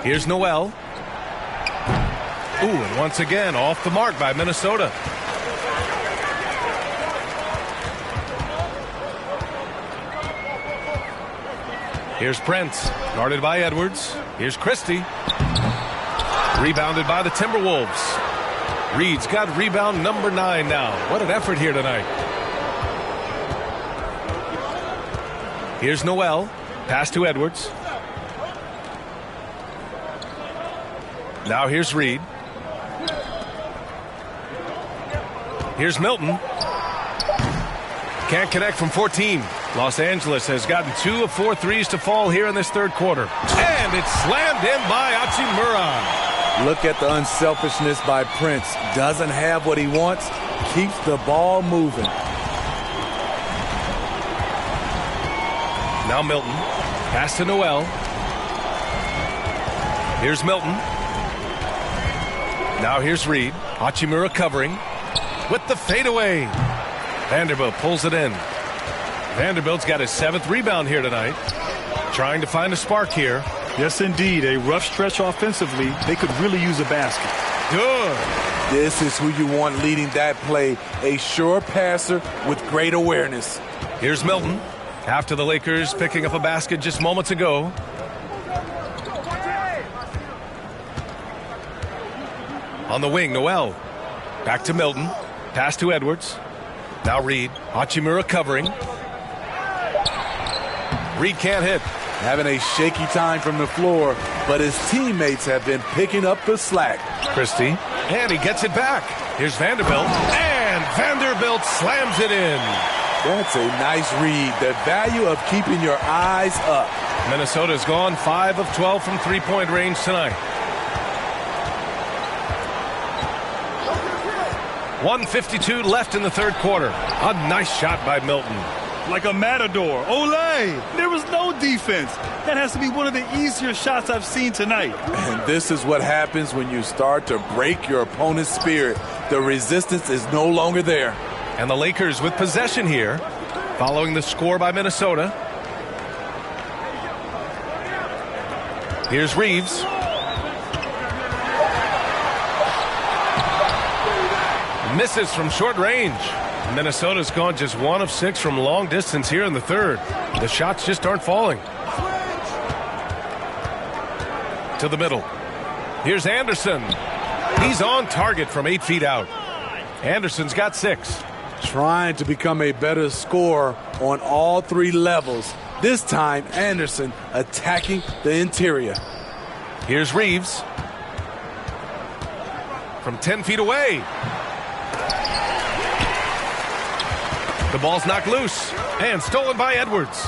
Here's Noel. Ooh, and once again off the mark by Minnesota. Here's Prince, guarded by Edwards. Here's Christie. Rebounded by the Timberwolves. Reed's got rebound number 9 now. What an effort here tonight. Here's Noel. Pass to Edwards. Now here's Reed. Here's Milton. Can't connect from 14. Los Angeles has gotten 2 of 4 threes to fall here in this third quarter. And it's slammed in by Hachimura. Look at the unselfishness by Prince. Doesn't have what he wants. Keeps the ball moving. Now Milton. Pass to Noel. Here's Milton. Now here's Reed. Hachimura covering. With the fadeaway. Vanderbilt pulls it in. Vanderbilt's got his 7th rebound here tonight. Trying to find a spark here. Yes, indeed. A rough stretch offensively. They could really use a basket. Good. This is who you want leading that play. A sure passer with great awareness. Here's Milton. After the Lakers picking up a basket just moments ago. On the wing, Noel. Back to Milton. Pass to Edwards. Now Reed. Hachimura covering. Reed can't hit. Having a shaky time from the floor, but his teammates have been picking up the slack. Christie. And he gets it back. Here's Vanderbilt. And Vanderbilt slams it in. That's a nice read. The value of keeping your eyes up. Minnesota's gone 5 of 12 from three-point range tonight. 1:52 left in the third quarter. A nice shot by Milton. like a matador. Olay! There was no defense. That has to be one of the easier shots I've seen tonight. And this is what happens when you start to break your opponent's spirit. The resistance is no longer there. And the Lakers with possession here, following the score by Minnesota. Here's Reeves. Misses from short range. Minnesota's gone just 1 of 6 from long distance here in the third. The shots just aren't falling. To the middle. Here's Anderson. He's on target from 8 feet out. Anderson's got 6. Trying to become a better scorer on all 3 levels. This time, Anderson attacking the interior. Here's Reeves. From 10 feet away. The ball's knocked loose and stolen by Edwards.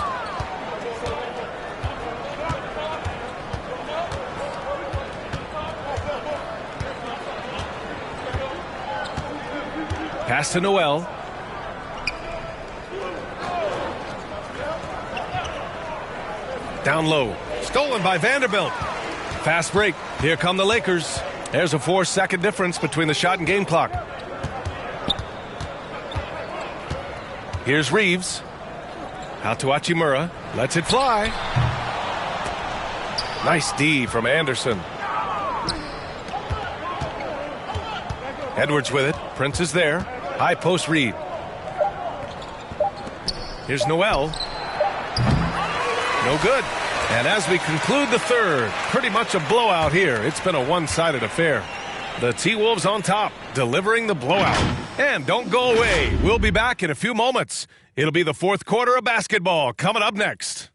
Pass to Noel. Down low. Stolen by Vanderbilt. Fast break. Here come the Lakers. There's a 4-second difference between the shot and game clock. Here's Reeves. Out to Hachimura. Lets it fly. Nice D from Anderson. Edwards with it. Prince is there. High post read. Here's Noel. No good. And as we conclude the third, pretty much a blowout here. It's been a one-sided affair. The T-Wolves on top, delivering the blowout. And don't go away. We'll be back in a few moments. It'll be the fourth quarter of basketball coming up next.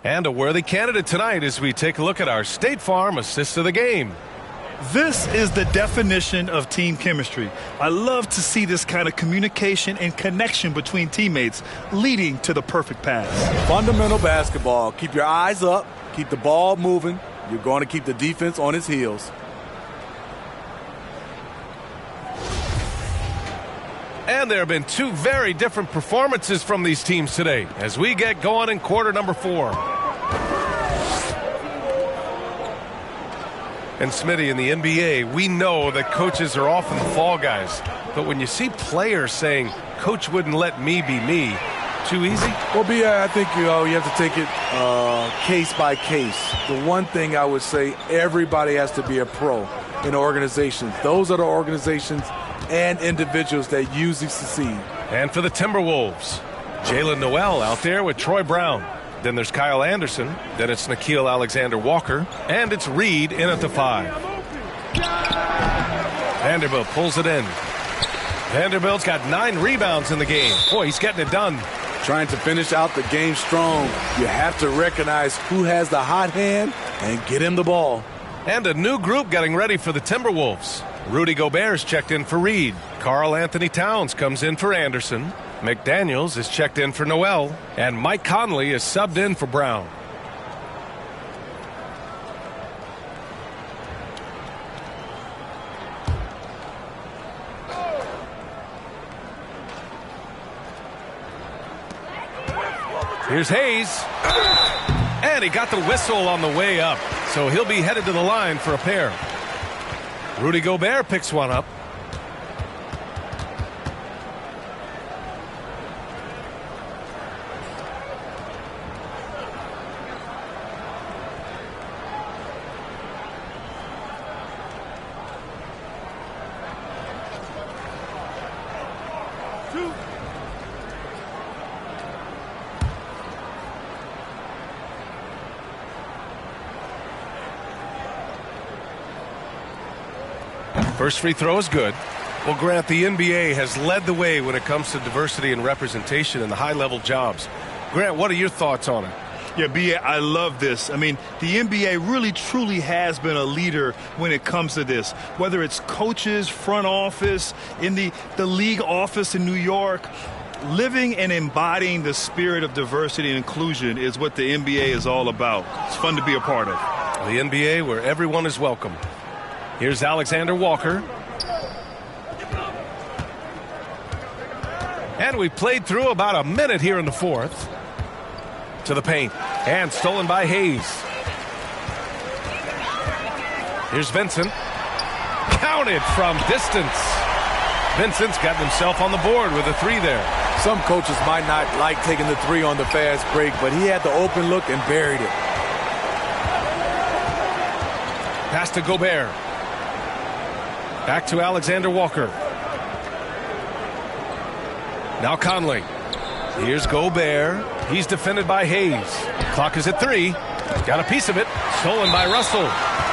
And a worthy candidate tonight as we take a look at our State Farm assist of the game. This is the definition of team chemistry. I love to see this kind of communication and connection between teammates leading to the perfect pass. Fundamental basketball. Keep your eyes up. Keep the ball moving. You're going to keep the defense on its heels. And there have been 2 very different performances from these teams today as we get going in quarter number 4. And Smitty, in the NBA, we know that coaches are often the fall guys. But when you see players saying, "Coach wouldn't let me be me," too easy? Well, B.A., I think you have to take it case by case. The one thing I would say, everybody has to be a pro in organizations. Those are the organizations and individuals that usually succeed. And for the Timberwolves, Jalen Noel out there with Troy Brown. Then there's Kyle Anderson. Then it's Nickeil Alexander-Walker. And it's Reed in at the 5. Vanderbilt pulls it in. Vanderbilt's got 9 rebounds in the game. Boy, he's getting it done. Trying to finish out the game strong. You have to recognize who has the hot hand and get him the ball. And a new group getting ready for the Timberwolves. Rudy Gobert's checked in for Reed. Karl Anthony Towns comes in for Anderson. McDaniels is checked in for Noel. And Mike Conley is subbed in for Brown. Here's Hayes. And he got the whistle on the way up. So he'll be headed to the line for a pair. Rudy Gobert picks one up. First free throw is good. Well, Grant, the NBA has led the way when it comes to diversity and representation in the high-level jobs. Grant, what are your thoughts on it? Yeah, B.A., I love this. I mean, the NBA really truly has been a leader when it comes to this. Whether it's coaches, front office, in the league office in New York, living and embodying the spirit of diversity and inclusion is what the NBA is all about. It's fun to be a part of. The NBA where everyone is welcome. Here's Alexander Walker. And we played through about a minute here in the fourth. To the paint, and stolen by Hayes. Here's Vincent. Counted from distance. Vincent's gotten himself on the board with a three there. Some coaches might not like taking the three on the fast break, but he had the open look and buried it. Pass to Gobert. Back to Alexander Walker. Now Conley. Here's Gobert. He's defended by Hayes. Clock is at 3. Got a piece of it. Stolen by Russell.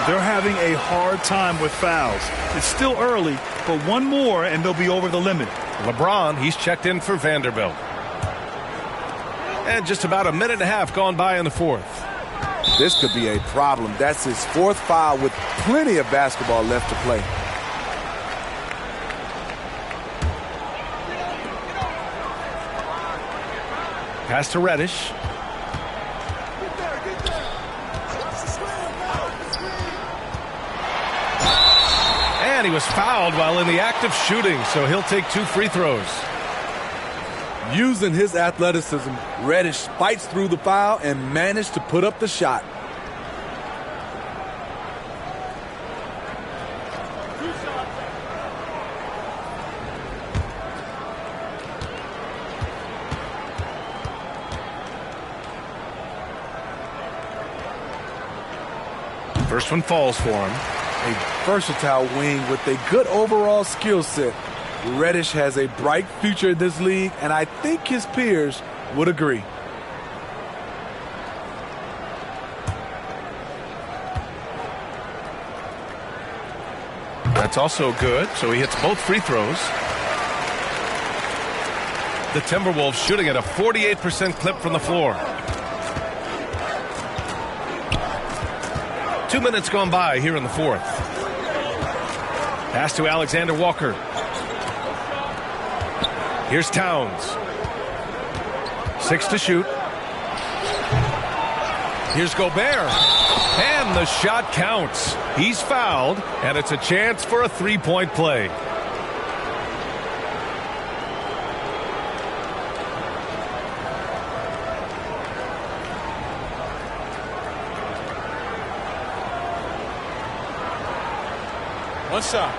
They're having a hard time with fouls. It's still early, but one more and they'll be over the limit. LeBron, he's checked in for Vanderbilt. And just about a minute and a half gone by in the fourth. This could be a problem. That's his fourth foul with plenty of basketball left to play. Pass to Reddish. And he was fouled while in the act of shooting, so he'll take 2 free throws. Using his athleticism, Reddish fights through the foul and managed to put up the shot. First one falls for him. A versatile wing with a good overall skill set. Reddish has a bright future in this league, and I think his peers would agree. That's also good, so he hits both free throws. The Timberwolves shooting at a 48% clip from the floor. 2 minutes gone by here in the fourth. Pass to Alexander Walker. Here's Towns. 6 to shoot. Here's Gobert. And the shot counts. He's fouled, and it's a chance for a three-point play. One shot.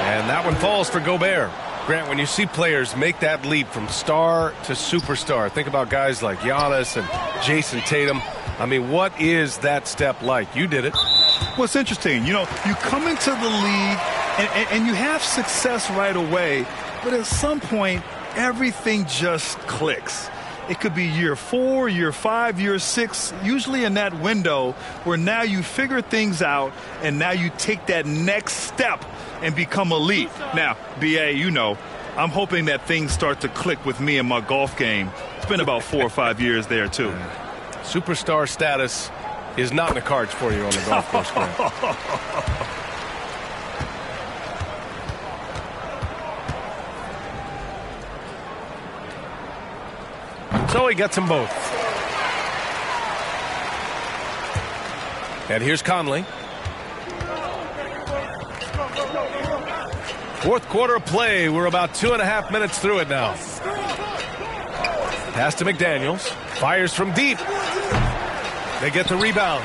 And that one falls for Gobert. Grant, when you see players make that leap from star to superstar, think about guys like Giannis and Jason Tatum. I mean, what is that step like? You did it. Well, it's interesting. You know, you come into the league and you have success right away, but at some point, everything just clicks. It could be year 4, year 5, year 6, usually in that window where now you figure things out and now you take that next step and become elite. Now, B.A., you know, I'm hoping that things start to click with me in my golf game. It's been about 4 or 5 years there, too. Superstar status is not in the cards for you on the golf course, Grant. So he gets them both. And here's Conley. Fourth quarter of play. We're about 2.5 minutes through it now. Pass to McDaniels. Fires from deep. They get the rebound.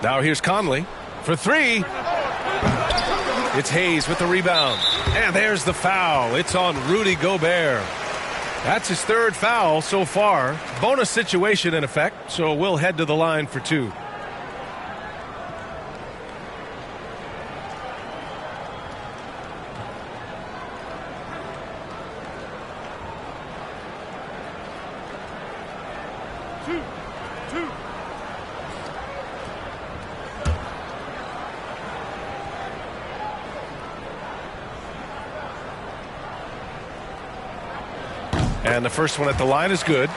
Now here's Conley for 3. It's Hayes with the rebound. And there's the foul. It's on Rudy Gobert. That's his 3rd foul so far. Bonus situation in effect, so we'll head to the line for 2. And the first one at the line is good.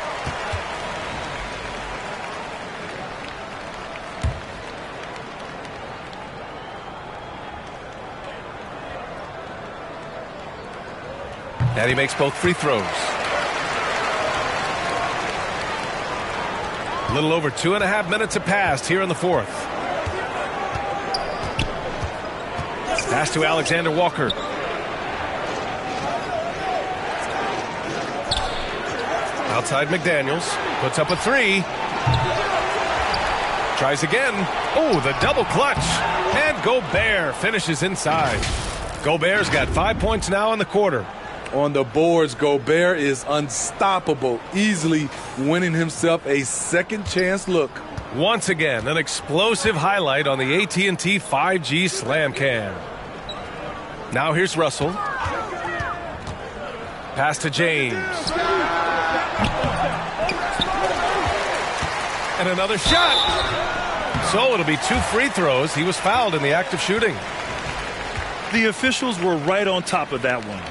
And he makes both free throws. A little over 2.5 minutes have passed here in the fourth. Pass to Alexander Walker. Outside McDaniels. Puts up a three. Tries again. Oh, the double clutch. And Gobert finishes inside. Gobert's got 5 points now in the quarter. On the boards, Gobert is unstoppable, easily winning himself a second chance look. Once again, an explosive highlight on the AT&T 5G Slam Cam. Now here's Russell. Pass to James. And another shot. So it'll be 2 free throws. He was fouled in the act of shooting. The officials were right on top of that one.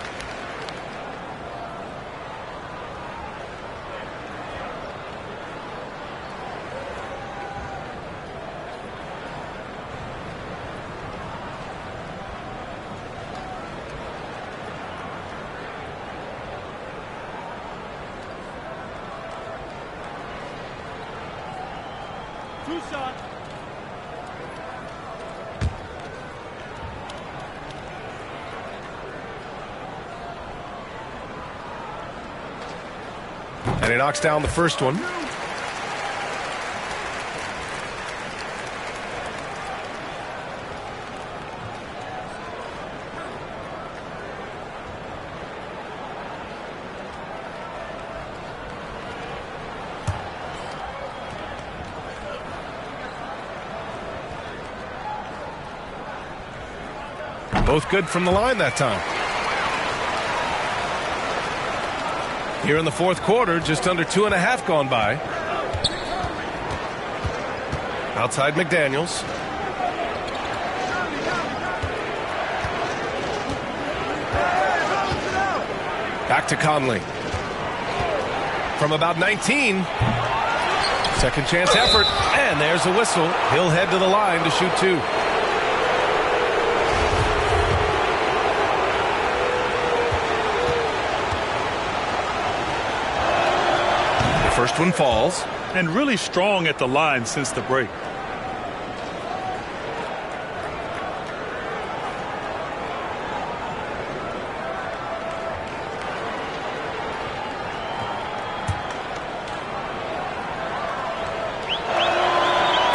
And he knocks down the first one. Both good from the line that time. Here in the fourth quarter, just under 2.5 gone by. Outside McDaniels. Back to Conley. From about 19. Second chance effort. And there's a whistle. He'll head to the line to shoot 2. First one falls. And really strong at the line since the break.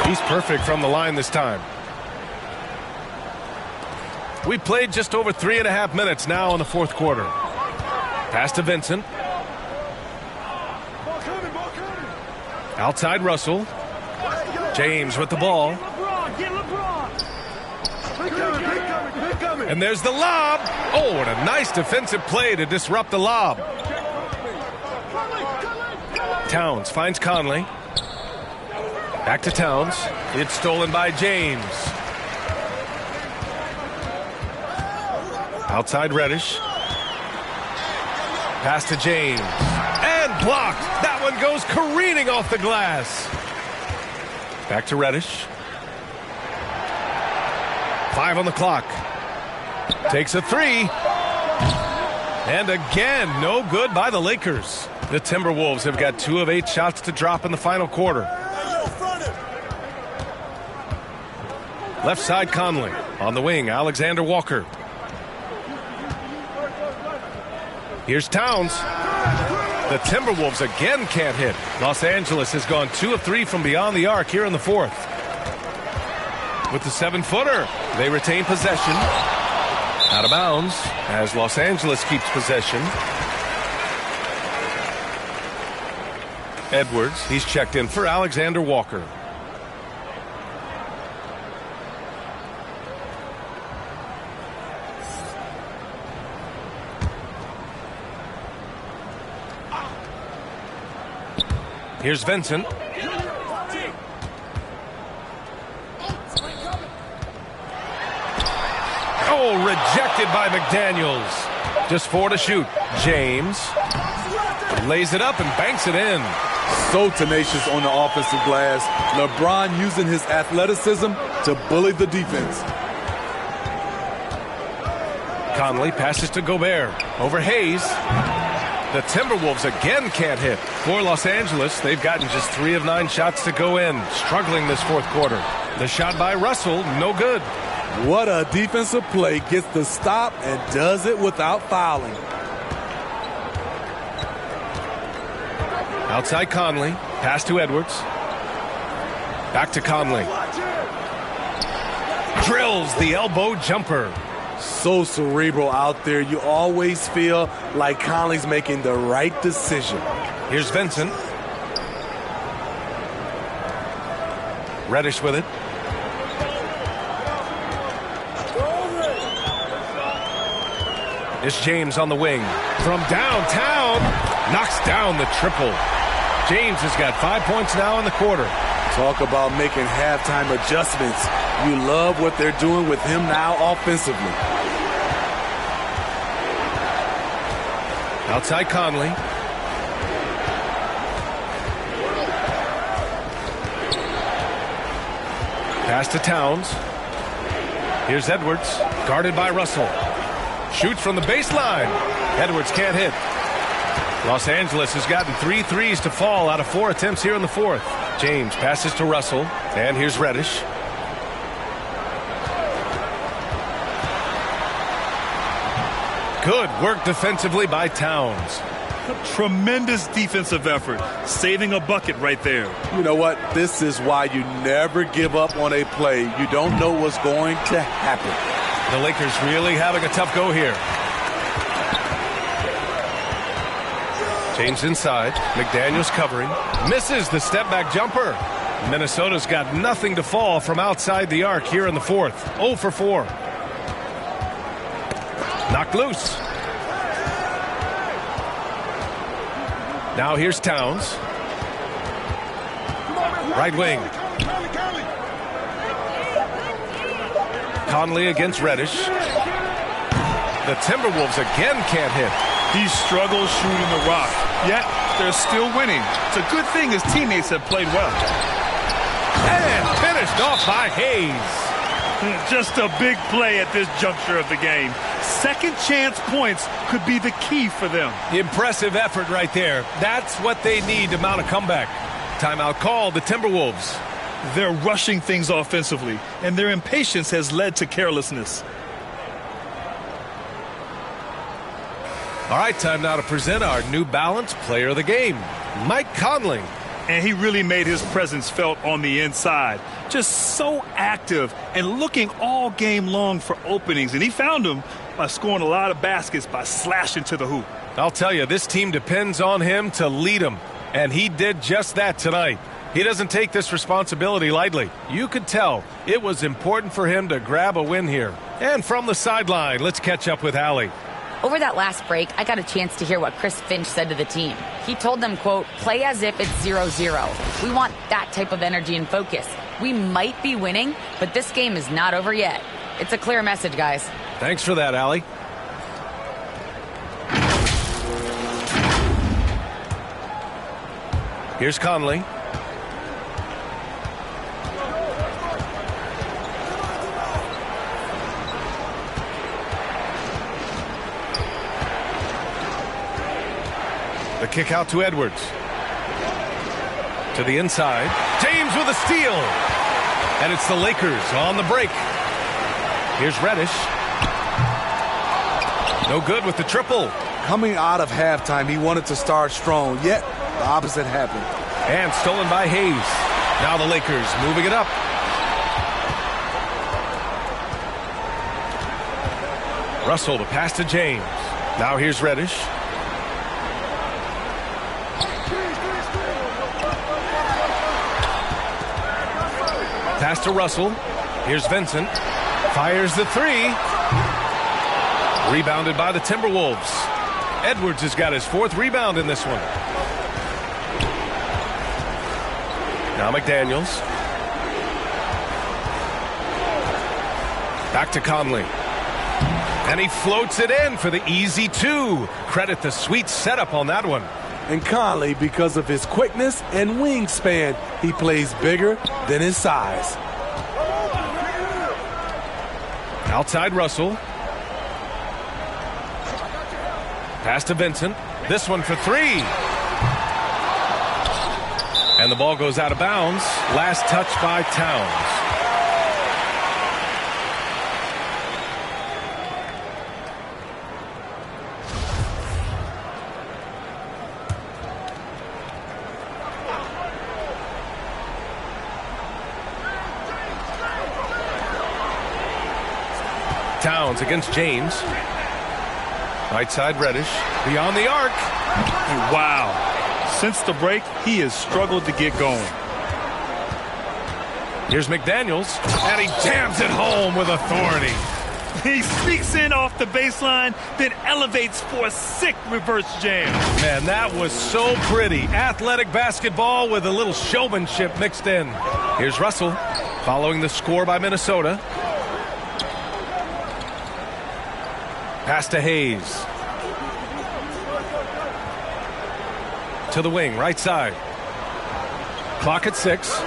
He's perfect from the line this time. We played just over 3.5 minutes now in the fourth quarter. Pass to Vincent. Outside Russell. James with the ball. And there's the lob. Oh, what a nice defensive play to disrupt the lob. Towns finds Conley. Back to Towns. It's stolen by James. Outside Reddish. Pass to James. And blocked. That one goes careening off the glass. Back to Reddish. 5 on the clock. Takes a 3. And again, no good by the Lakers. The Timberwolves have got 2 of 8 shots to drop in the final quarter. Left side Conley. On the wing, Alexander Walker. Here's Towns. The Timberwolves again can't hit. Los Angeles has gone 2 of 3 from beyond the arc here in the fourth. With the 7-footer, they retain possession. Out of bounds as Los Angeles keeps possession. Edwards, he's checked in for Alexander Walker. Here's Vincent. Oh, rejected by McDaniels. Just 4 to shoot. James lays it up and banks it in. So tenacious on the offensive glass. LeBron using his athleticism to bully the defense. Conley passes to Gobert. Over Hayes. The Timberwolves again can't hit. For Los Angeles, they've gotten just 3 of 9 shots to go in. Struggling this fourth quarter. The shot by Russell, no good. What a defensive play. Gets the stop and does it without fouling. Outside Conley. Pass to Edwards. Back to Conley. Drills the elbow jumper. So cerebral out there. You always feel like Conley's making the right decision. Here's Vincent. Reddish with it. It's James on the wing. From downtown, knocks down the triple. James has got 5 points now in the quarter. Talk about making halftime adjustments. You love what they're doing with him now offensively. Outside Conley. Pass to Towns. Here's Edwards, guarded by Russell. Shoots from the baseline. Edwards can't hit. Los Angeles has gotten 3 threes to fall out of 4 attempts here in the fourth. James passes to Russell, and here's Reddish. Good work defensively by Towns. Tremendous defensive effort, saving a bucket right there. You know what? This is why you never give up on a play. You don't know what's going to happen. The Lakers really having a tough go here. James inside. McDaniels covering. Misses the step-back jumper. Minnesota's got nothing to fall from outside the arc here in the fourth. 0 for 4. Knocked loose. Now here's Towns. Right wing. Conley against Reddish. The Timberwolves again can't hit. He struggles shooting the rock, yet they're still winning. It's a good thing his teammates have played well. And finished off by Hayes. Just a big play at this juncture of the game. Second chance points could be the key for them. Impressive effort right there. That's what they need to mount a comeback. Timeout called, the Timberwolves. They're rushing things offensively, and their impatience has led to carelessness. All right, time now to present our New Balance Player of the Game, Mike Conley. And he really made his presence felt on the inside. Just so active and looking all game long for openings. And he found them by scoring a lot of baskets by slashing to the hoop. I'll tell you, this team depends on him to lead them. And he did just that tonight. He doesn't take this responsibility lightly. You could tell it was important for him to grab a win here. And from the sideline, let's catch up with Allie. Over that last break, I got a chance to hear what Chris Finch said to the team. He told them, quote, play as if it's 0-0. We want that type of energy and focus. We might be winning, but this game is not over yet. It's a clear message, guys. Thanks for that, Allie. Here's Conley. The kick out to Edwards. To the inside. James with a steal. And it's the Lakers on the break. Here's Reddish. No good with the triple. Coming out of halftime, he wanted to start strong, yet the opposite happened. And stolen by Hayes. Now the Lakers moving it up. Russell to pass to James. Now here's Reddish. Pass to Russell. Here's Vincent. Fires the three. Rebounded by the Timberwolves. Edwards has got his 4th rebound in this one. Now McDaniels. Back to Conley. And he floats it in for the easy two. Credit the sweet setup on that one. And Conley, because of his quickness and wingspan, he plays bigger than his size. Outside Russell. Pass to Vincent. This one for three. And the ball goes out of bounds. Last touch by Towns. Towns against James. Right side Reddish. Beyond the arc. Wow. Since the break, he has struggled to get going. Here's McDaniels. And he jams it home with authority. He sneaks in off the baseline, then elevates for a sick reverse jam. Man, that was so pretty. Athletic basketball with a little showmanship mixed in. Here's Russell following the score by Minnesota. Pass to Hayes. To the wing, right side. Clock at 6.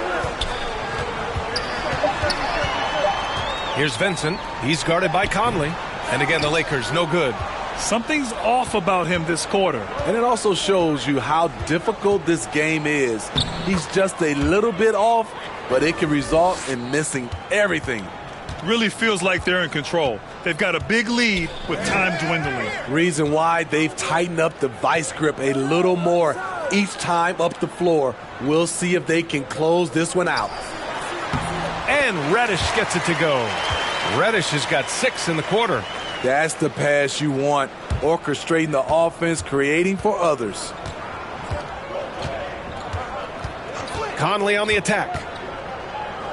Here's Vincent. He's guarded by Conley. And again, the Lakers, no good. Something's off about him this quarter. And it also shows you how difficult this game is. He's just a little bit off, but it can result in missing everything. Really feels like they're in control. They've got a big lead with time dwindling. Reason why they've tightened up the vice grip a little more each time up the floor. We'll see if they can close this one out. And Reddish gets it to go. Reddish has got 6 in the quarter. That's the pass you want. Orchestrating the offense, creating for others. Conley on the attack.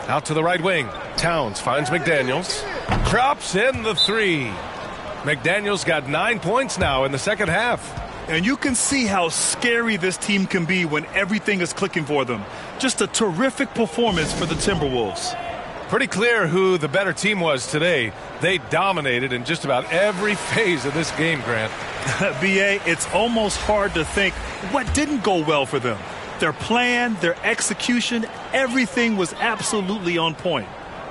Out to the right wing. Towns finds McDaniels. Drops in the 3. McDaniels got 9 points now in the second half. And you can see how scary this team can be when everything is clicking for them. Just a terrific performance for the Timberwolves. Pretty clear who the better team was today. They dominated in just about every phase of this game, Grant. B.A., it's almost hard to think what didn't go well for them. Their plan, their execution, everything was absolutely on point.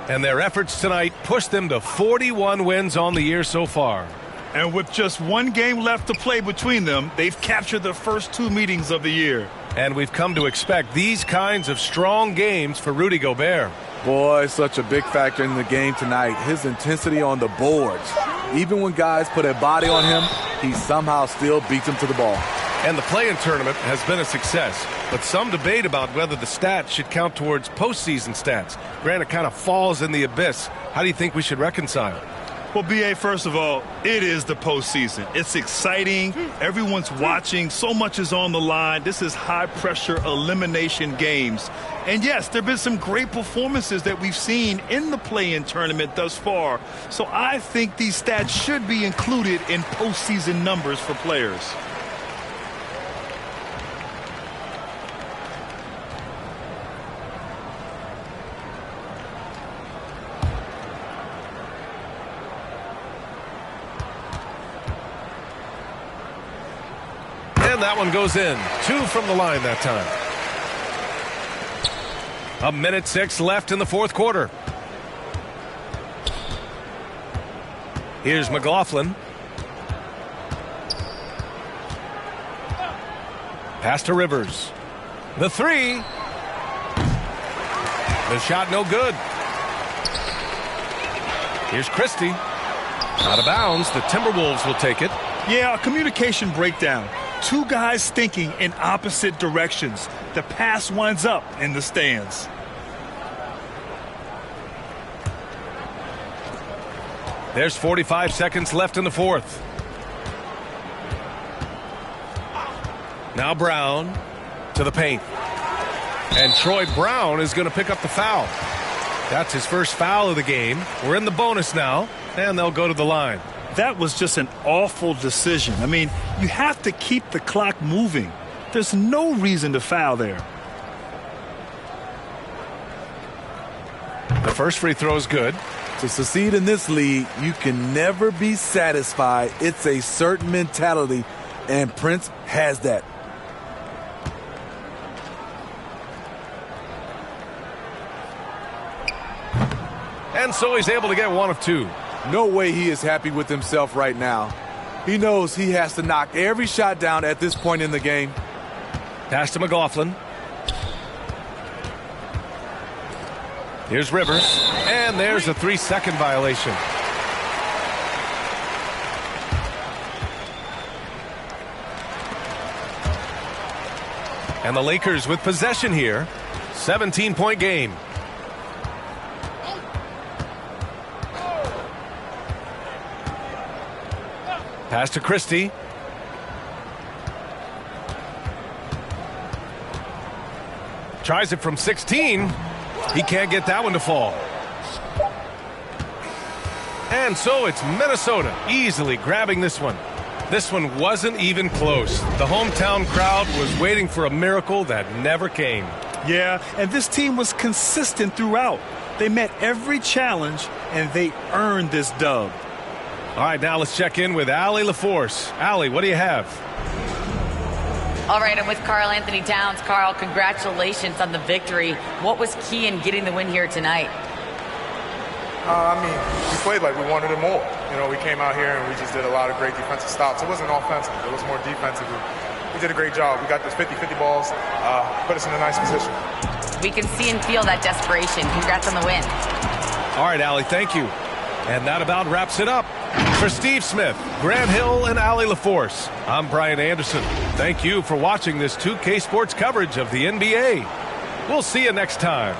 And their efforts tonight pushed them to 41 wins on the year so far. And with just one game left to play between them, they've captured the first 2 meetings of the year. And we've come to expect these kinds of strong games for Rudy Gobert. Boy, such a big factor in the game tonight. His intensity on the boards. Even when guys put a body on him, he somehow still beats them to the ball. And the play-in tournament has been a success, but some debate about whether the stats should count towards postseason stats. Grant, it kind of falls in the abyss. How do you think we should reconcile? Well, B.A., first of all, it is the postseason. It's exciting. Everyone's watching. So much is on the line. This is high-pressure elimination games. And, yes, there have been some great performances that we've seen in the play-in tournament thus far. So I think these stats should be included in postseason numbers for players. And that one goes in. 2 from the line that time. 1:06 left in the fourth quarter. Here's McLaughlin. Pass to Rivers. The 3. The shot no good. Here's Christie. Out of bounds. The Timberwolves will take it. Yeah, a communication breakdown. 2 guys thinking in opposite directions. The pass winds up in the stands. There's 45 seconds left in the fourth. Now Brown to the paint. And Troy Brown is going to pick up the foul. That's his first foul of the game. We're in the bonus now, and they'll go to the line. That was just an awful decision. I mean, you have to keep the clock moving. There's no reason to foul there. The first free throw is good. To succeed in this league, you can never be satisfied. It's a certain mentality, and Prince has that. And so he's able to get one of two. No way he is happy with himself right now. He knows he has to knock every shot down at this point in the game. Pass to McLaughlin. Here's Rivers. And there's a 3-second violation. And the Lakers with possession here. 17-point game. Pass to Christie. Tries it from 16. He can't get that one to fall. And so it's Minnesota easily grabbing this one. This one wasn't even close. The hometown crowd was waiting for a miracle that never came. Yeah, and this team was consistent throughout. They met every challenge, and they earned this dub. All right, now let's check in with Allie LaForce. Allie, what do you have? All right, I'm with Karl Anthony Towns. Karl, congratulations on the victory. What was key in getting the win here tonight? We played like we wanted it more. You know, we came out here and we just did a lot of great defensive stops. It wasn't offensive. It was more defensive. We did a great job. We got those 50-50 balls, put us in a nice position. We can see and feel that desperation. Congrats on the win. All right, Allie, thank you. And that about wraps it up. For Steve Smith, Grant Hill, and Allie LaForce, I'm Brian Anderson. Thank you for watching this 2K Sports coverage of the NBA. We'll see you next time.